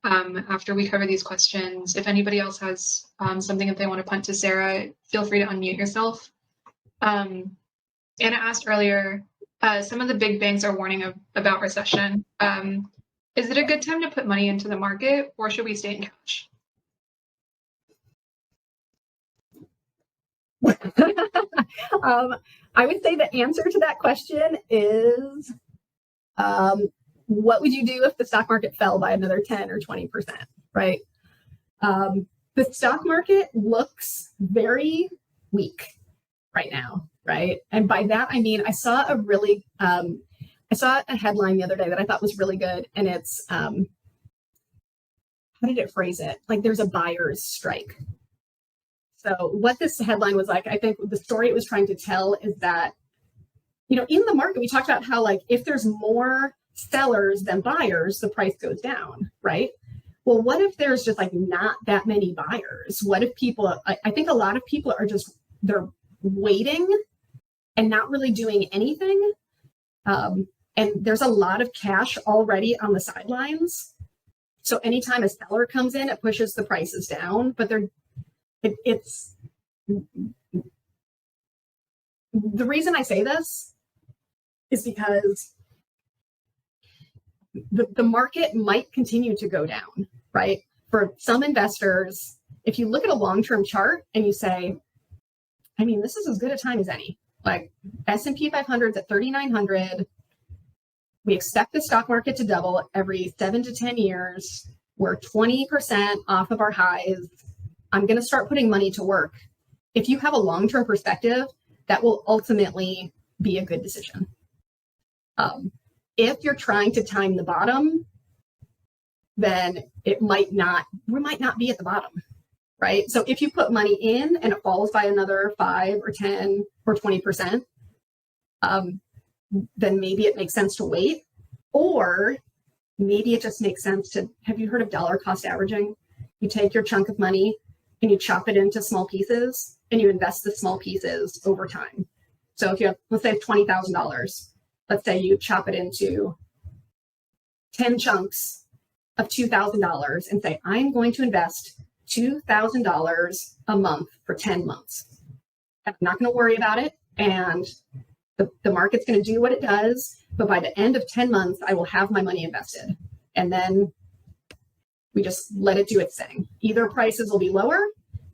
after we cover these questions, if anybody else has something that they want to punt to Sarah, feel free to unmute yourself. Anna asked earlier, some of the big banks are warning about recession. Is it a good time to put money into the market, or should we stay in cash? I would say the answer to that question is, what would you do if the stock market fell by another 10 or 20%, right? The stock market looks very weak right now, right? And by that, I mean, I saw a headline the other day that I thought was really good. And it's, how did it phrase it? Like there's a buyer's strike. So what this headline was like, I think the story it was trying to tell is that, in the market, we talked about how like if there's more sellers than buyers, the price goes down, right? Well, what if there's just like not that many buyers? What if people, I think a lot of people are just, they're waiting and not really doing anything. And there's a lot of cash already on the sidelines. So anytime a seller comes in, it pushes the prices down, but it's the reason I say this is because the market might continue to go down, right? For some investors, if you look at a long-term chart and you say, I mean, this is as good a time as any. Like S&P 500 is at 3,900. We expect the stock market to double every 7 to 10 years. We're 20% off of our highs. I'm going to start putting money to work. If you have a long-term perspective, that will ultimately be a good decision. If you're trying to time the bottom, then we might not be at the bottom, right? So if you put money in and it falls by another 5 or 10 or 20%, then maybe it makes sense to wait. Or maybe it just makes sense to, have you heard of dollar cost averaging? You take your chunk of money and you chop it into small pieces and you invest the small pieces over time. So if you have, let's say $20,000, let's say you chop it into 10 chunks of $2,000 and say, I'm going to invest $2,000 a month for 10 months. I'm not going to worry about it. And the market's going to do what it does. But by the end of 10 months, I will have my money invested. And then we just let it do its thing. Either prices will be lower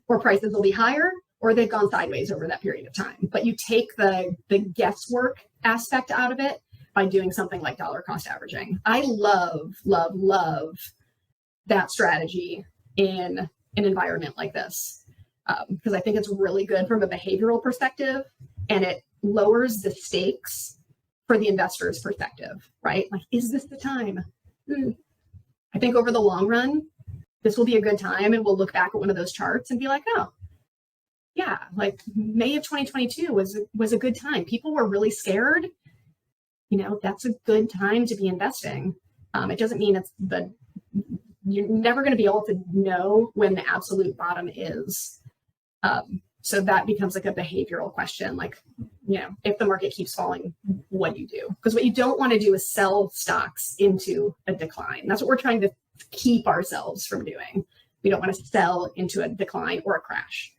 or prices will be higher, or they've gone sideways over that period of time. But you take the guesswork aspect out of it by doing something like dollar cost averaging. I love, love, love that strategy in an environment like this, because I think it's really good from a behavioral perspective, and it lowers the stakes for the investor's perspective, right? Like, is this the time? I think over the long run, this will be a good time, and we'll look back at one of those charts and be like, oh, yeah, like May of 2022 was a good time. People were really scared. That's a good time to be investing. It doesn't mean you're never going to be able to know when the absolute bottom is. So that becomes like a behavioral question. Like, if the market keeps falling, what do you do? Because what you don't want to do is sell stocks into a decline. That's what we're trying to keep ourselves from doing. We don't want to sell into a decline or a crash.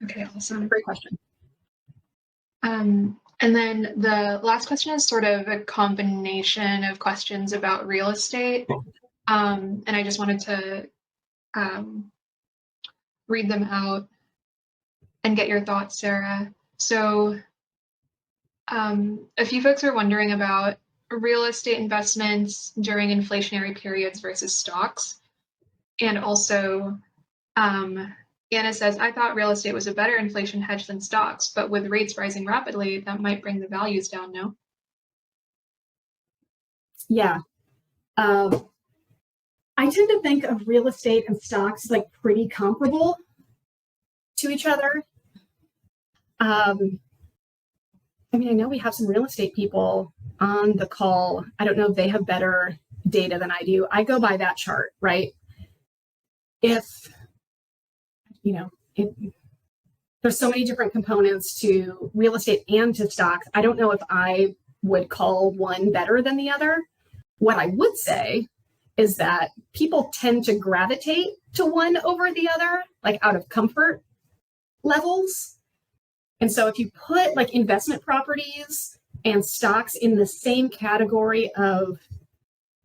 Okay, awesome. Great question. And then the last question is sort of a combination of questions about real estate. And I just wanted to read them out and get your thoughts, Sarah. So a few folks are wondering about real estate investments during inflationary periods versus stocks. And also Anna says, I thought real estate was a better inflation hedge than stocks, but with rates rising rapidly, that might bring the values down, no? Yeah. I tend to think of real estate and stocks like pretty comparable to each other. I mean, I know we have some real estate people on the call. I don't know if they have better data than I do. I go by that chart, right? If, you know, there's so many different components to real estate and to stocks. I don't know if I would call one better than the other. What I would say is that people tend to gravitate to one over the other, like out of comfort levels. And so if you put like investment properties and stocks in the same category of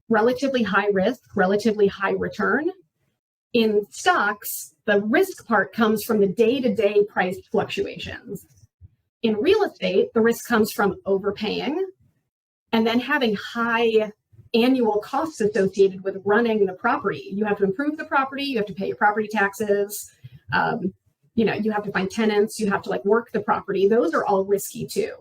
relatively high risk, relatively high return, in stocks, the risk part comes from the day-to-day price fluctuations. In real estate, the risk comes from overpaying and then having high annual costs associated with running the property. You have to improve the property, you have to pay your property taxes, you have to find tenants, you have to like work the property. Those are all risky too.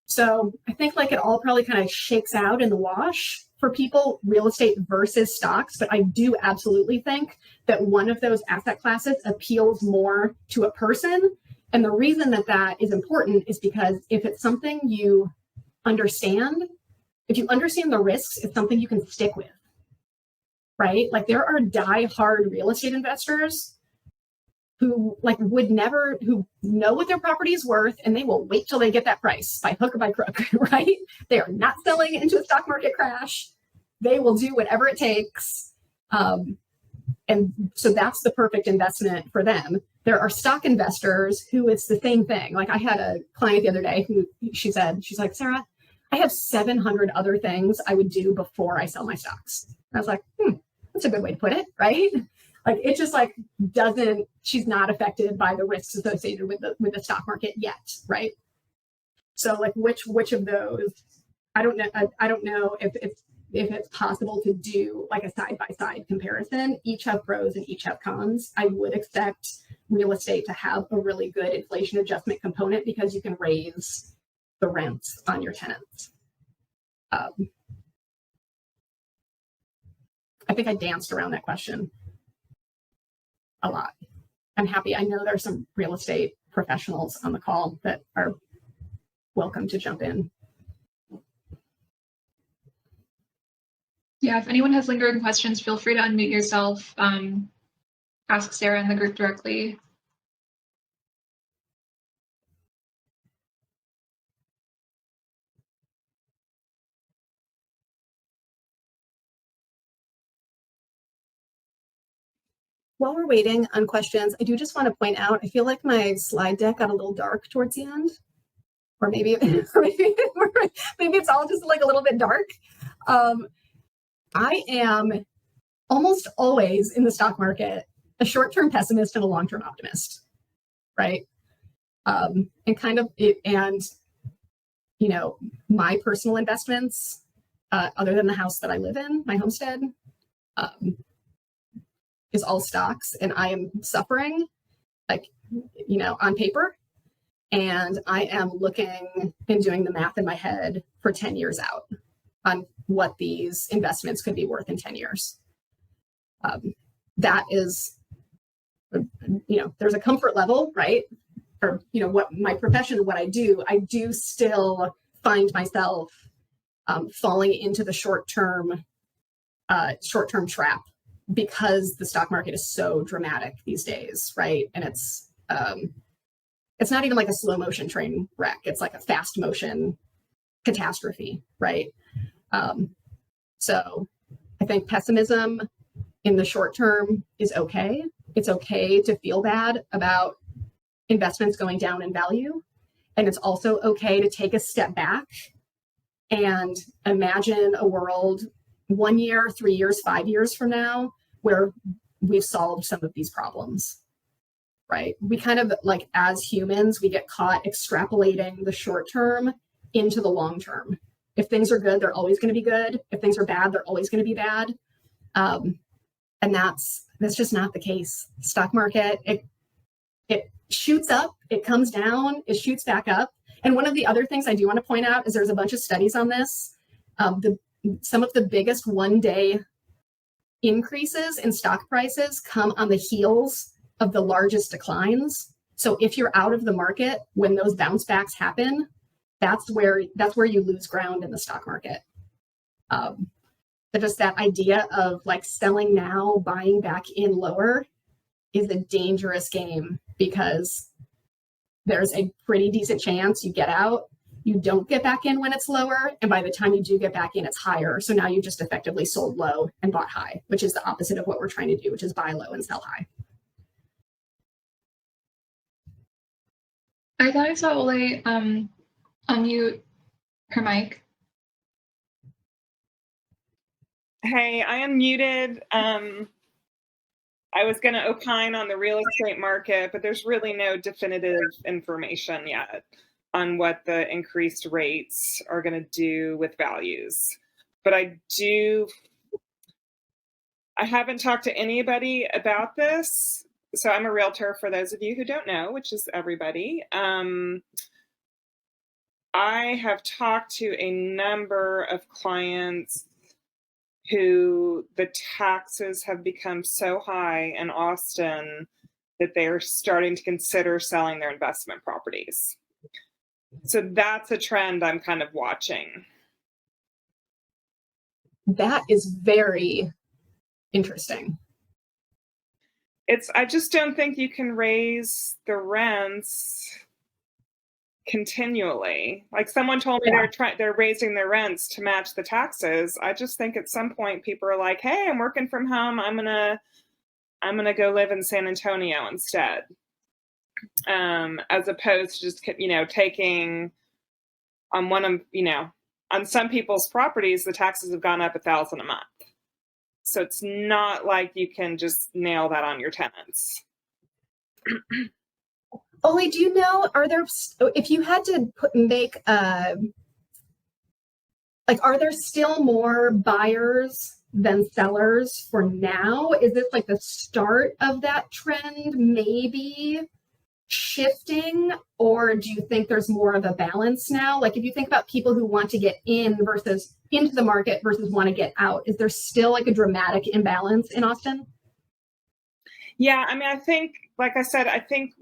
So I think like it all probably kind of shakes out in the wash for people, real estate versus stocks. But I do absolutely think that one of those asset classes appeals more to a person. And the reason that that is important is because if it's something you understand, if you understand the risks, it's something you can stick with, right? Like there are die-hard real estate investors who who know what their property is worth and they will wait till they get that price by hook or by crook, right? They are not selling into a stock market crash. They will do whatever it takes. And so that's the perfect investment for them. There are stock investors who it's the same thing. Like I had a client the other day who she's like, Sarah, I have 700 other things I would do before I sell my stocks. And I was like, that's a good way to put it, right? Like it just like she's not affected by the risks associated with the stock market yet, right? So like which of those, I don't know if it's possible to do like a side-by-side comparison. Each have pros and each have cons. I would expect real estate to have a really good inflation adjustment component because you can raise the rents on your tenants. I think I danced around that question a lot. I'm happy. I know there's some real estate professionals on the call that are welcome to jump in. Yeah, if anyone has lingering questions, feel free to unmute yourself, ask Sarah in the group directly. While we're waiting on questions, I do just want to point out, I feel like my slide deck got a little dark towards the end, or maybe it's all just like a little bit dark. I am almost always in the stock market a short-term pessimist and a long-term optimist, right? And my personal investments, other than the house that I live in, my homestead, is all stocks, and I am suffering, on paper, and I am looking and doing the math in my head for 10 years out on what these investments could be worth in 10 years. That is, there's a comfort level, right? Or, what my profession, what I do still find myself falling into the short-term trap because the stock market is so dramatic these days, right? And it's not even like a slow motion train wreck. It's like a fast motion catastrophe, right? So I think pessimism in the short term is okay. It's okay to feel bad about investments going down in value. And it's also okay to take a step back and imagine a world 1 year, 3 years, 5 years from now, where we've solved some of these problems, right? We kind of like, as humans, we get caught extrapolating the short term into the long term. If things are good, they're always going to be good. If things are bad, they're always going to be bad. And that's just not the case. Stock market, it shoots up, it comes down, it shoots back up. And one of the other things I do want to point out is there's a bunch of studies on this. Some of the biggest one-day increases in stock prices come on the heels of the largest declines. So if you're out of the market when those bounce backs happen, that's where you lose ground in the stock market. But just that idea of like selling now, buying back in lower is a dangerous game, because there's a pretty decent chance you get out, you don't get back in when it's lower, and by the time you do get back in, it's higher. So now you just effectively sold low and bought high, which is the opposite of what we're trying to do, which is buy low and sell high. I thought I saw Ole unmute her mic. Hey, I unmuted. I was going to opine on the real estate market, but there's really no definitive information yet on what the increased rates are going to do with values. But I haven't talked to anybody about this. So I'm a realtor, for those of you who don't know, which is everybody. I have talked to a number of clients who the taxes have become so high in Austin that they are starting to consider selling their investment properties. So that's a trend I'm kind of watching. That is very interesting. I just don't think you can raise the rents continually. Like someone told me they're raising their rents to match the taxes. I just think at some point people are like, hey, I'm working from home, I'm gonna go live in San Antonio instead, as opposed to just taking on some people's properties the taxes have gone up $1,000 a month. So it's not like you can just nail that on your tenants. Ole, do you know, if you had to are there still more buyers than sellers for now? Is this like the start of that trend maybe shifting, or do you think there's more of a balance now? Like if you think about people who want to get in versus into the market versus want to get out, is there still like a dramatic imbalance in Austin? Yeah, I mean, I think, like I said, I think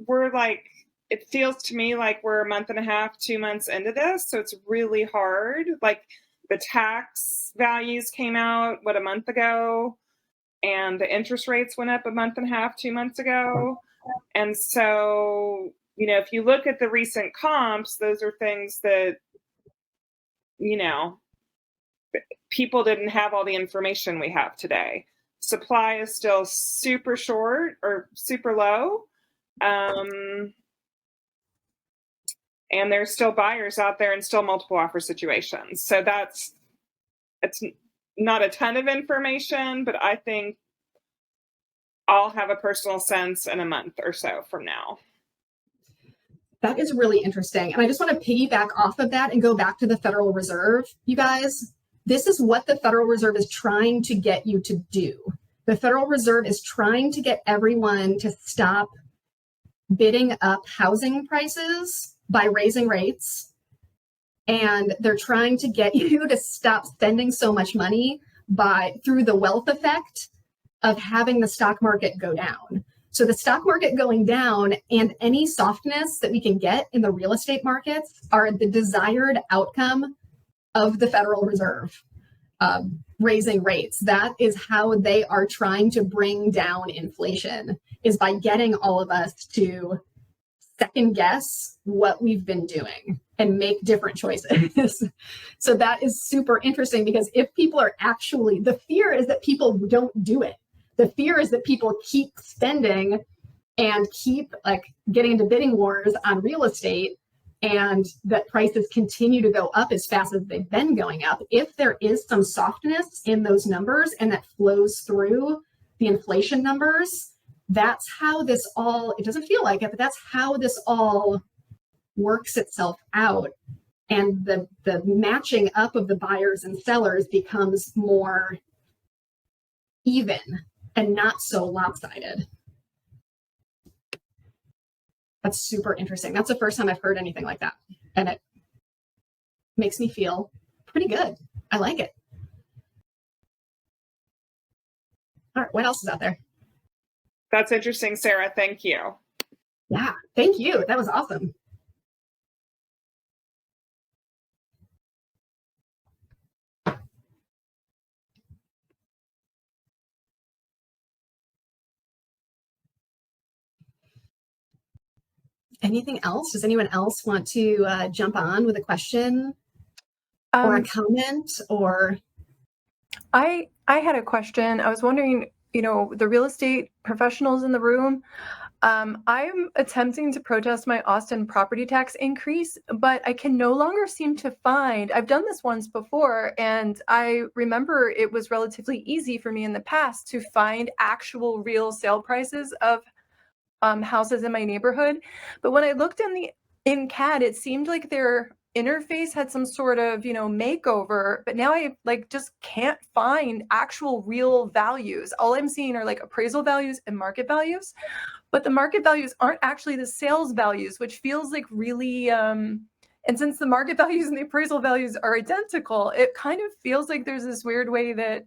it feels to me like we're a month and a half, 2 months into this. So it's really hard. Like the tax values came out, a month ago, and the interest rates went up a month and a half, 2 months ago. And so, if you look at the recent comps, those are things that, people didn't have all the information we have today. Supply is still super short or super low. And there's still buyers out there and still multiple offer situations. So it's not a ton of information, but I think I'll have a personal sense in a month or so from now. That is really interesting. And I just want to piggyback off of that and go back to the Federal Reserve, you guys. This is what the Federal Reserve is trying to get you to do. The Federal Reserve is trying to get everyone to stop bidding up housing prices by raising rates. And they're trying to get you to stop spending so much money through the wealth effect of having the stock market go down. So the stock market going down and any softness that we can get in the real estate markets are the desired outcome of the Federal Reserve raising rates. That is how they are trying to bring down inflation, is by getting all of us to second guess what we've been doing and make different choices. So that is super interesting, because if people are the fear is that people don't do it. The fear is that people keep spending and keep getting into bidding wars on real estate, and that prices continue to go up as fast as they've been going up. If there is some softness in those numbers and that flows through the inflation numbers, that's how it doesn't feel like it, but that's how this all works itself out. And the matching up of the buyers and sellers becomes more even and not so lopsided. That's super interesting. That's the first time I've heard anything like that. And it makes me feel pretty good. I like it. All right, what else is out there? That's interesting, Sarah. Thank you. Yeah, thank you. That was awesome. Anything else? Does anyone else want to jump on with a question or a comment? Or I had a question. I was wondering, the real estate professionals in the room, I'm attempting to protest my Austin property tax increase, but I can no longer seem to find, I've done this once before, and I remember it was relatively easy for me in the past to find actual real sale prices of houses in my neighborhood. But when I looked in CAD, it seemed like their interface had some sort of, makeover, but now I just can't find actual real values. All I'm seeing are appraisal values and market values, but the market values aren't actually the sales values, which feels really, and since the market values and the appraisal values are identical, it kind of feels like there's this weird way that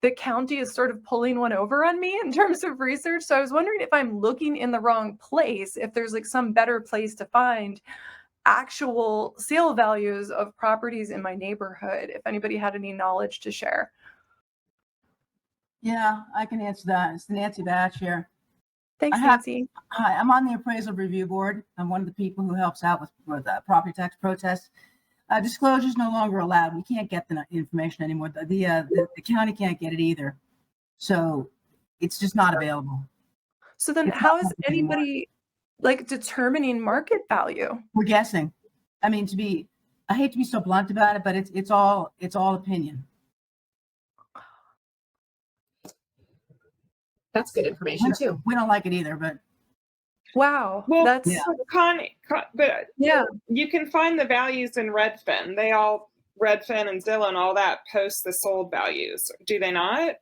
the county is sort of pulling one over on me in terms of research. So I was wondering if I'm looking in the wrong place, if there's some better place to find actual sale values of properties in my neighborhood, if anybody had any knowledge to share. Yeah, I can answer that. It's Nancy Batch here. Thanks, Nancy. Hi, I'm on the appraisal review board. I'm one of the people who helps out with property tax protests. Disclosure is no longer allowed. We can't get the information anymore. The county can't get it either. So it's just not available. So then how is anybody determining market value? We're guessing. I mean, I hate to be so blunt about it, but it's all opinion. that's good information too. We don't like it either, but Wow. Well, that's Connie, but yeah. You can find the values in Redfin. Redfin and Zillow and all that post the sold values. Do they not?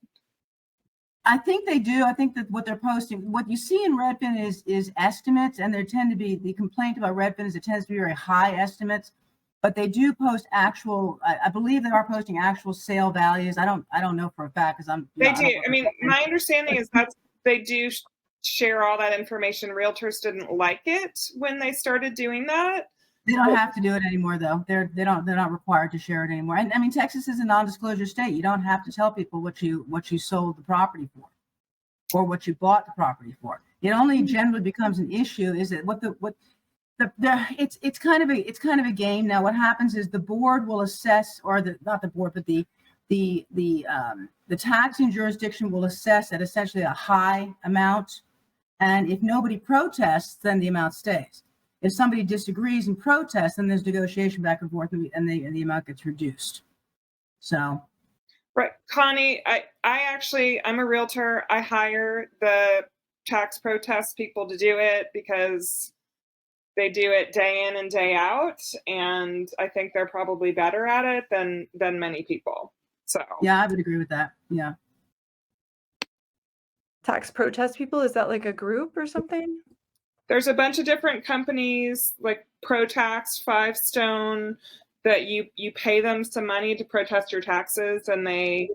I think they do. I think that what they're posting, what you see in Redfin is estimates, and there tend to be, the complaint about Redfin is it tends to be very high estimates, but they do post actual, I believe they are posting actual sale values. I don't know for a fact because They do. I mean, my understanding is that they do share all that information. Realtors didn't like it when they started doing that. They don't have to do it anymore, though. They're not required to share it anymore. And I mean, Texas is a non-disclosure state. You don't have to tell people what you sold the property for, or what you bought the property for. It only generally becomes an issue is that it's kind of a game. Now, what happens is the board will assess, or not the board, but the taxing jurisdiction will assess at essentially a high amount, and if nobody protests, then the amount stays. If somebody disagrees and protests, then there's negotiation back and forth, and the amount gets reduced. So, right, Connie, I'm a realtor. I hire the tax protest people to do it because they do it day in and day out, and I think they're probably better at it than many people. So yeah, I would agree with that. Yeah. Tax protest people, is that a group or something? There's a bunch of different companies like ProTax, Five Stone, that you pay them some money to protest your taxes, and they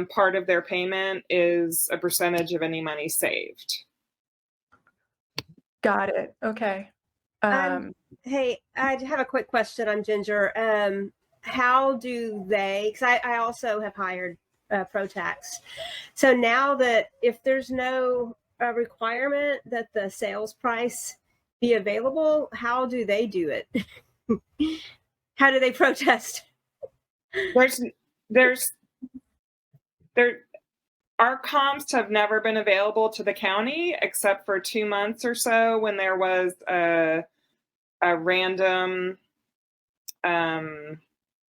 part of their payment is a percentage of any money saved. Got it. Okay. Hey, I have a quick question. I'm Ginger. How do they, because I also have hired ProTax. So now that if there's no requirement that the sales price be available, how do they do it? How do they protest? Our comps have never been available to the county except for 2 months or so when there was a random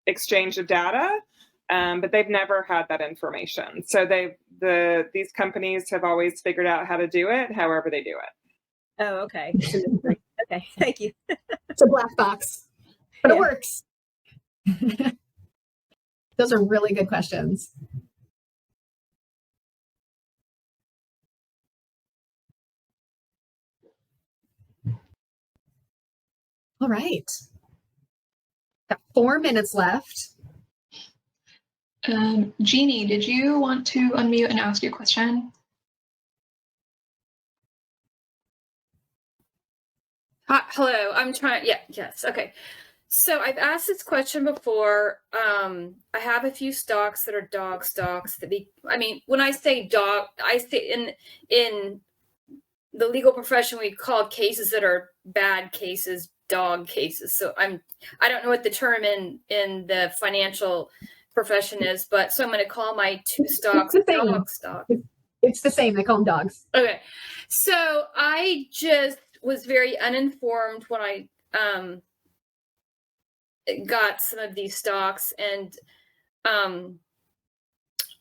exchange of data, but they've never had that information. So these companies have always figured out how to do it, however they do it. Oh, okay. Okay, thank you. It's a black box, but it works. Those are really good questions. All right. Got 4 minutes left. Jeannie, did you want to unmute and ask your question? Hi, hello, I'm trying, yes, okay. So I've asked this question before. I have a few stocks that are dog stocks when I say dog, I say in the legal profession, we call cases that are bad cases, dog cases. So I don't know what the term in the financial profession is, but so I'm going to call my 2 stocks dog stock. It's the same. They call them dogs. Okay. So I just was very uninformed when I got some of these stocks, and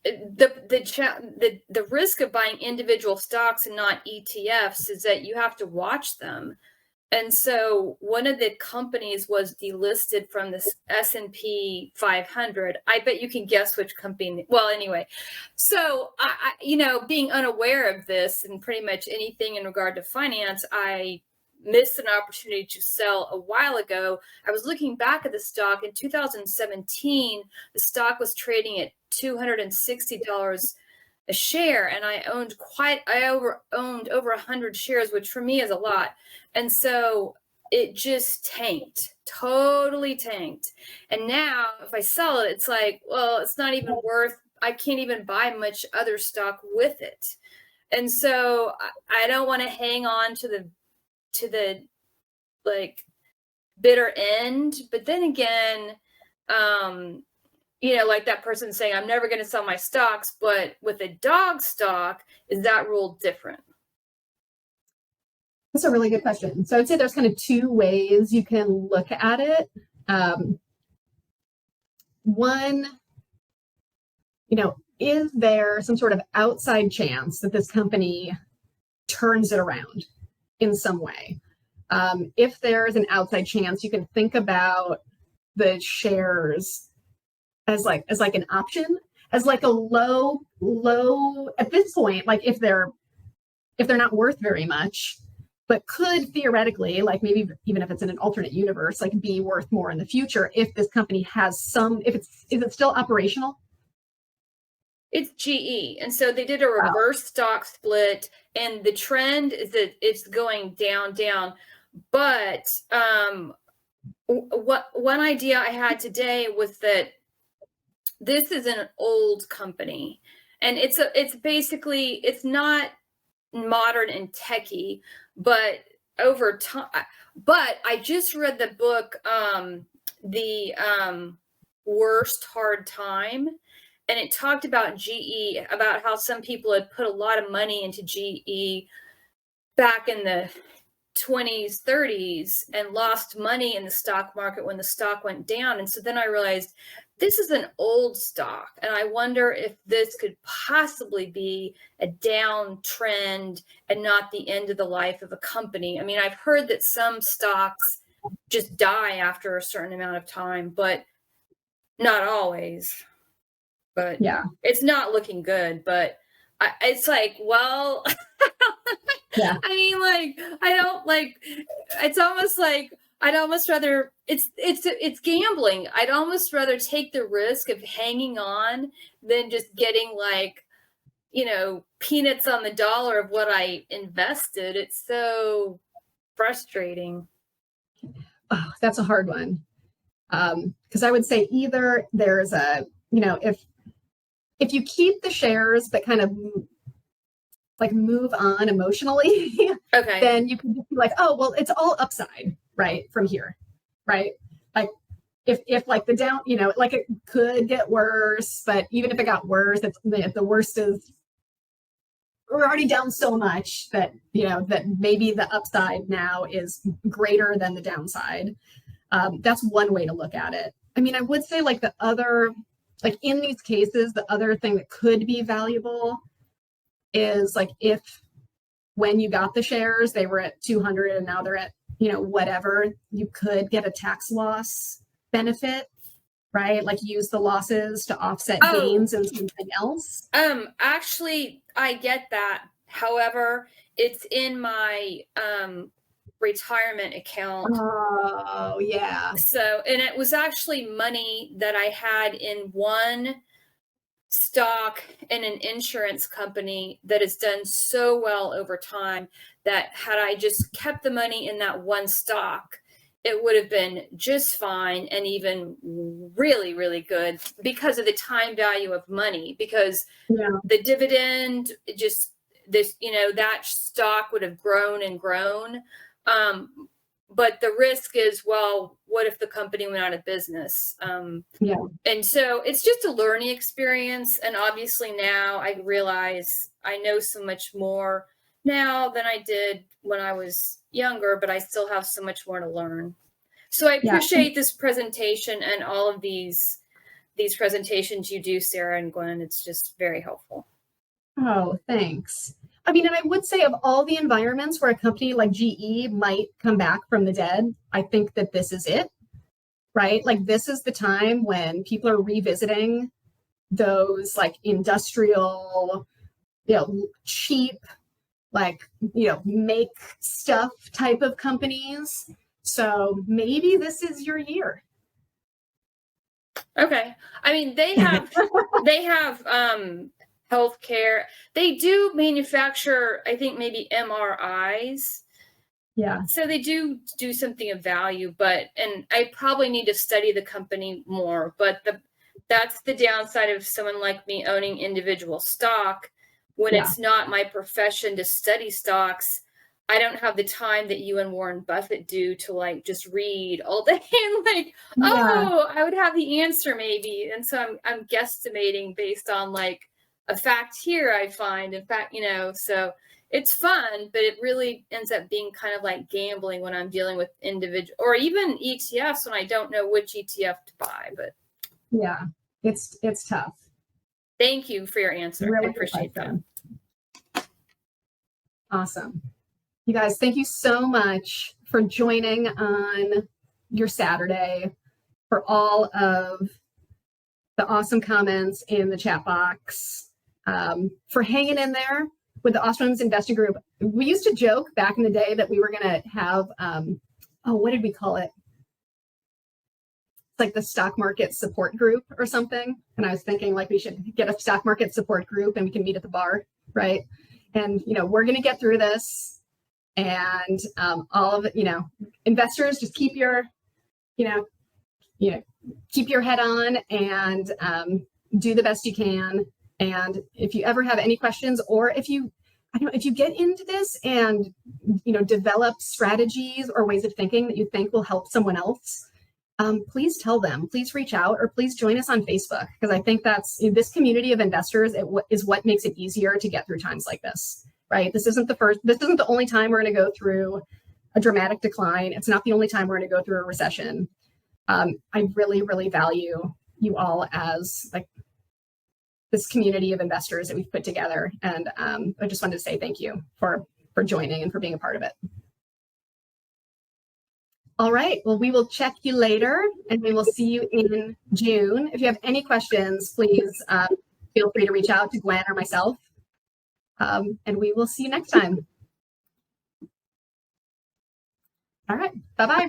the risk of buying individual stocks and not ETFs is that you have to watch them. And so one of the companies was delisted from the S&P 500. I bet you can guess which company. Well, anyway, so I being unaware of this and pretty much anything in regard to finance, I missed an opportunity to sell a while ago. I was looking back at the stock in 2017. The stock was trading at $260 a share, and I owned over 100 shares, which for me is a lot. And so it just tanked, totally tanked. And now if I sell it, it's like, well, it's not even worth, I can't even buy much other stock with it. And so I don't want to hang on to the like bitter end. But then again, like that person saying, I'm never going to sell my stocks, but with a dog stock, is that rule different? That's a really good question. So I'd say there's kind of 2 ways you can look at it. One, is there some sort of outside chance that this company turns it around in some way? If there's an outside chance, you can think about the shares as like an option, as like a low at this point, like if they're not worth very much, but could theoretically, like maybe even if it's in an alternate universe, like be worth more in the future if this company has is it still operational? It's GE. And so they did a reverse stock split, and the trend is that it's going down. But one idea I had today was that this is an old company, and it's basically, it's not modern and techy, but over time. But I just read the book, The Worst Hard Time, and it talked about GE, about how some people had put a lot of money into GE back in the 20s, 30s, and lost money in the stock market when the stock went down. And so then I realized this is an old stock, and I wonder if this could possibly be a downtrend and not the end of the life of a company. I mean, I've heard that some stocks just die after a certain amount of time, but not always. But yeah, it's not looking good. But it's like, well, yeah. I mean, like, I don't like. It's almost like I'd almost rather. It's gambling. I'd almost rather take the risk of hanging on than just getting like, peanuts on the dollar of what I invested. It's so frustrating. Oh, that's a hard one. Because I would say either there's a, if you keep the shares but kind of like move on emotionally, okay, then you can just be like, oh, well, it's all upside, right, from here, right? Like if like the down, like it could get worse, but even if it got worse, the worst is we're already down so much that, that maybe the upside now is greater than the downside. That's one way to look at it. I mean, I would say like the other, like in these cases, the other thing that could be valuable is like if when you got the shares, they were at 200 and now they're at, whatever, you could get a tax loss benefit, right? Like use the losses to offset gains and something else. Actually, I get that. However, it's in my retirement account. Oh, yeah. So, and it was actually money that I had in one stock in an insurance company that has done so well over time that had I just kept the money in that one stock, it would have been just fine and even really, really good because of the time value of money, because the dividend just this, that stock would have grown and grown. But the risk is, well, what if the company went out of business? And so it's just a learning experience. And obviously now I realize I know so much more now than I did when I was younger, but I still have so much more to learn. So I appreciate this presentation and all of these presentations you do, Sarah and Gwen. It's just very helpful. Oh, thanks. I mean, and I would say of all the environments where a company like GE might come back from the dead, I think that this is it, right? Like this is the time when people are revisiting those like industrial, cheap, like, make stuff type of companies. So maybe this is your year. Okay. I mean, they have healthcare. They do manufacture, I think, maybe MRIs. Yeah. So they do something of value, and I probably need to study the company more, but that's the downside of someone like me owning individual stock. When it's not my profession to study stocks, I don't have the time that you and Warren Buffett do to like just read all day and like, I would have the answer maybe. And so I'm guesstimating based on like a fact here I find. In fact, so it's fun, but it really ends up being kind of like gambling when I'm dealing with individual or even ETFs when I don't know which ETF to buy. But yeah, it's tough. Thank you for your answer. Really I appreciate that. Awesome. You guys, thank you so much for joining on your Saturday, for all of the awesome comments in the chat box, for hanging in there with the Autobahns Investing Group. We used to joke back in the day that we were going to have, what did we call it? It's like the stock market support group or something. And I was thinking like we should get a stock market support group and we can meet at the bar, right? And, we're going to get through this. And all of it, investors, just keep your, keep your head on and do the best you can. And if you ever have any questions, or if you get into this and, develop strategies or ways of thinking that you think will help someone else, please tell them, please reach out, or please join us on Facebook. Because I think that's this community of investors is what makes it easier to get through times like this. Right. This isn't the only time we're going to go through a dramatic decline. It's not the only time we're going to go through a recession. I really, really value you all as like this community of investors that we've put together. And I just wanted to say thank you for joining and for being a part of it. All right. Well, we will check you later and we will see you in June. If you have any questions, please feel free to reach out to Gwen or myself. And we will see you next time. All right. Bye-bye, everybody.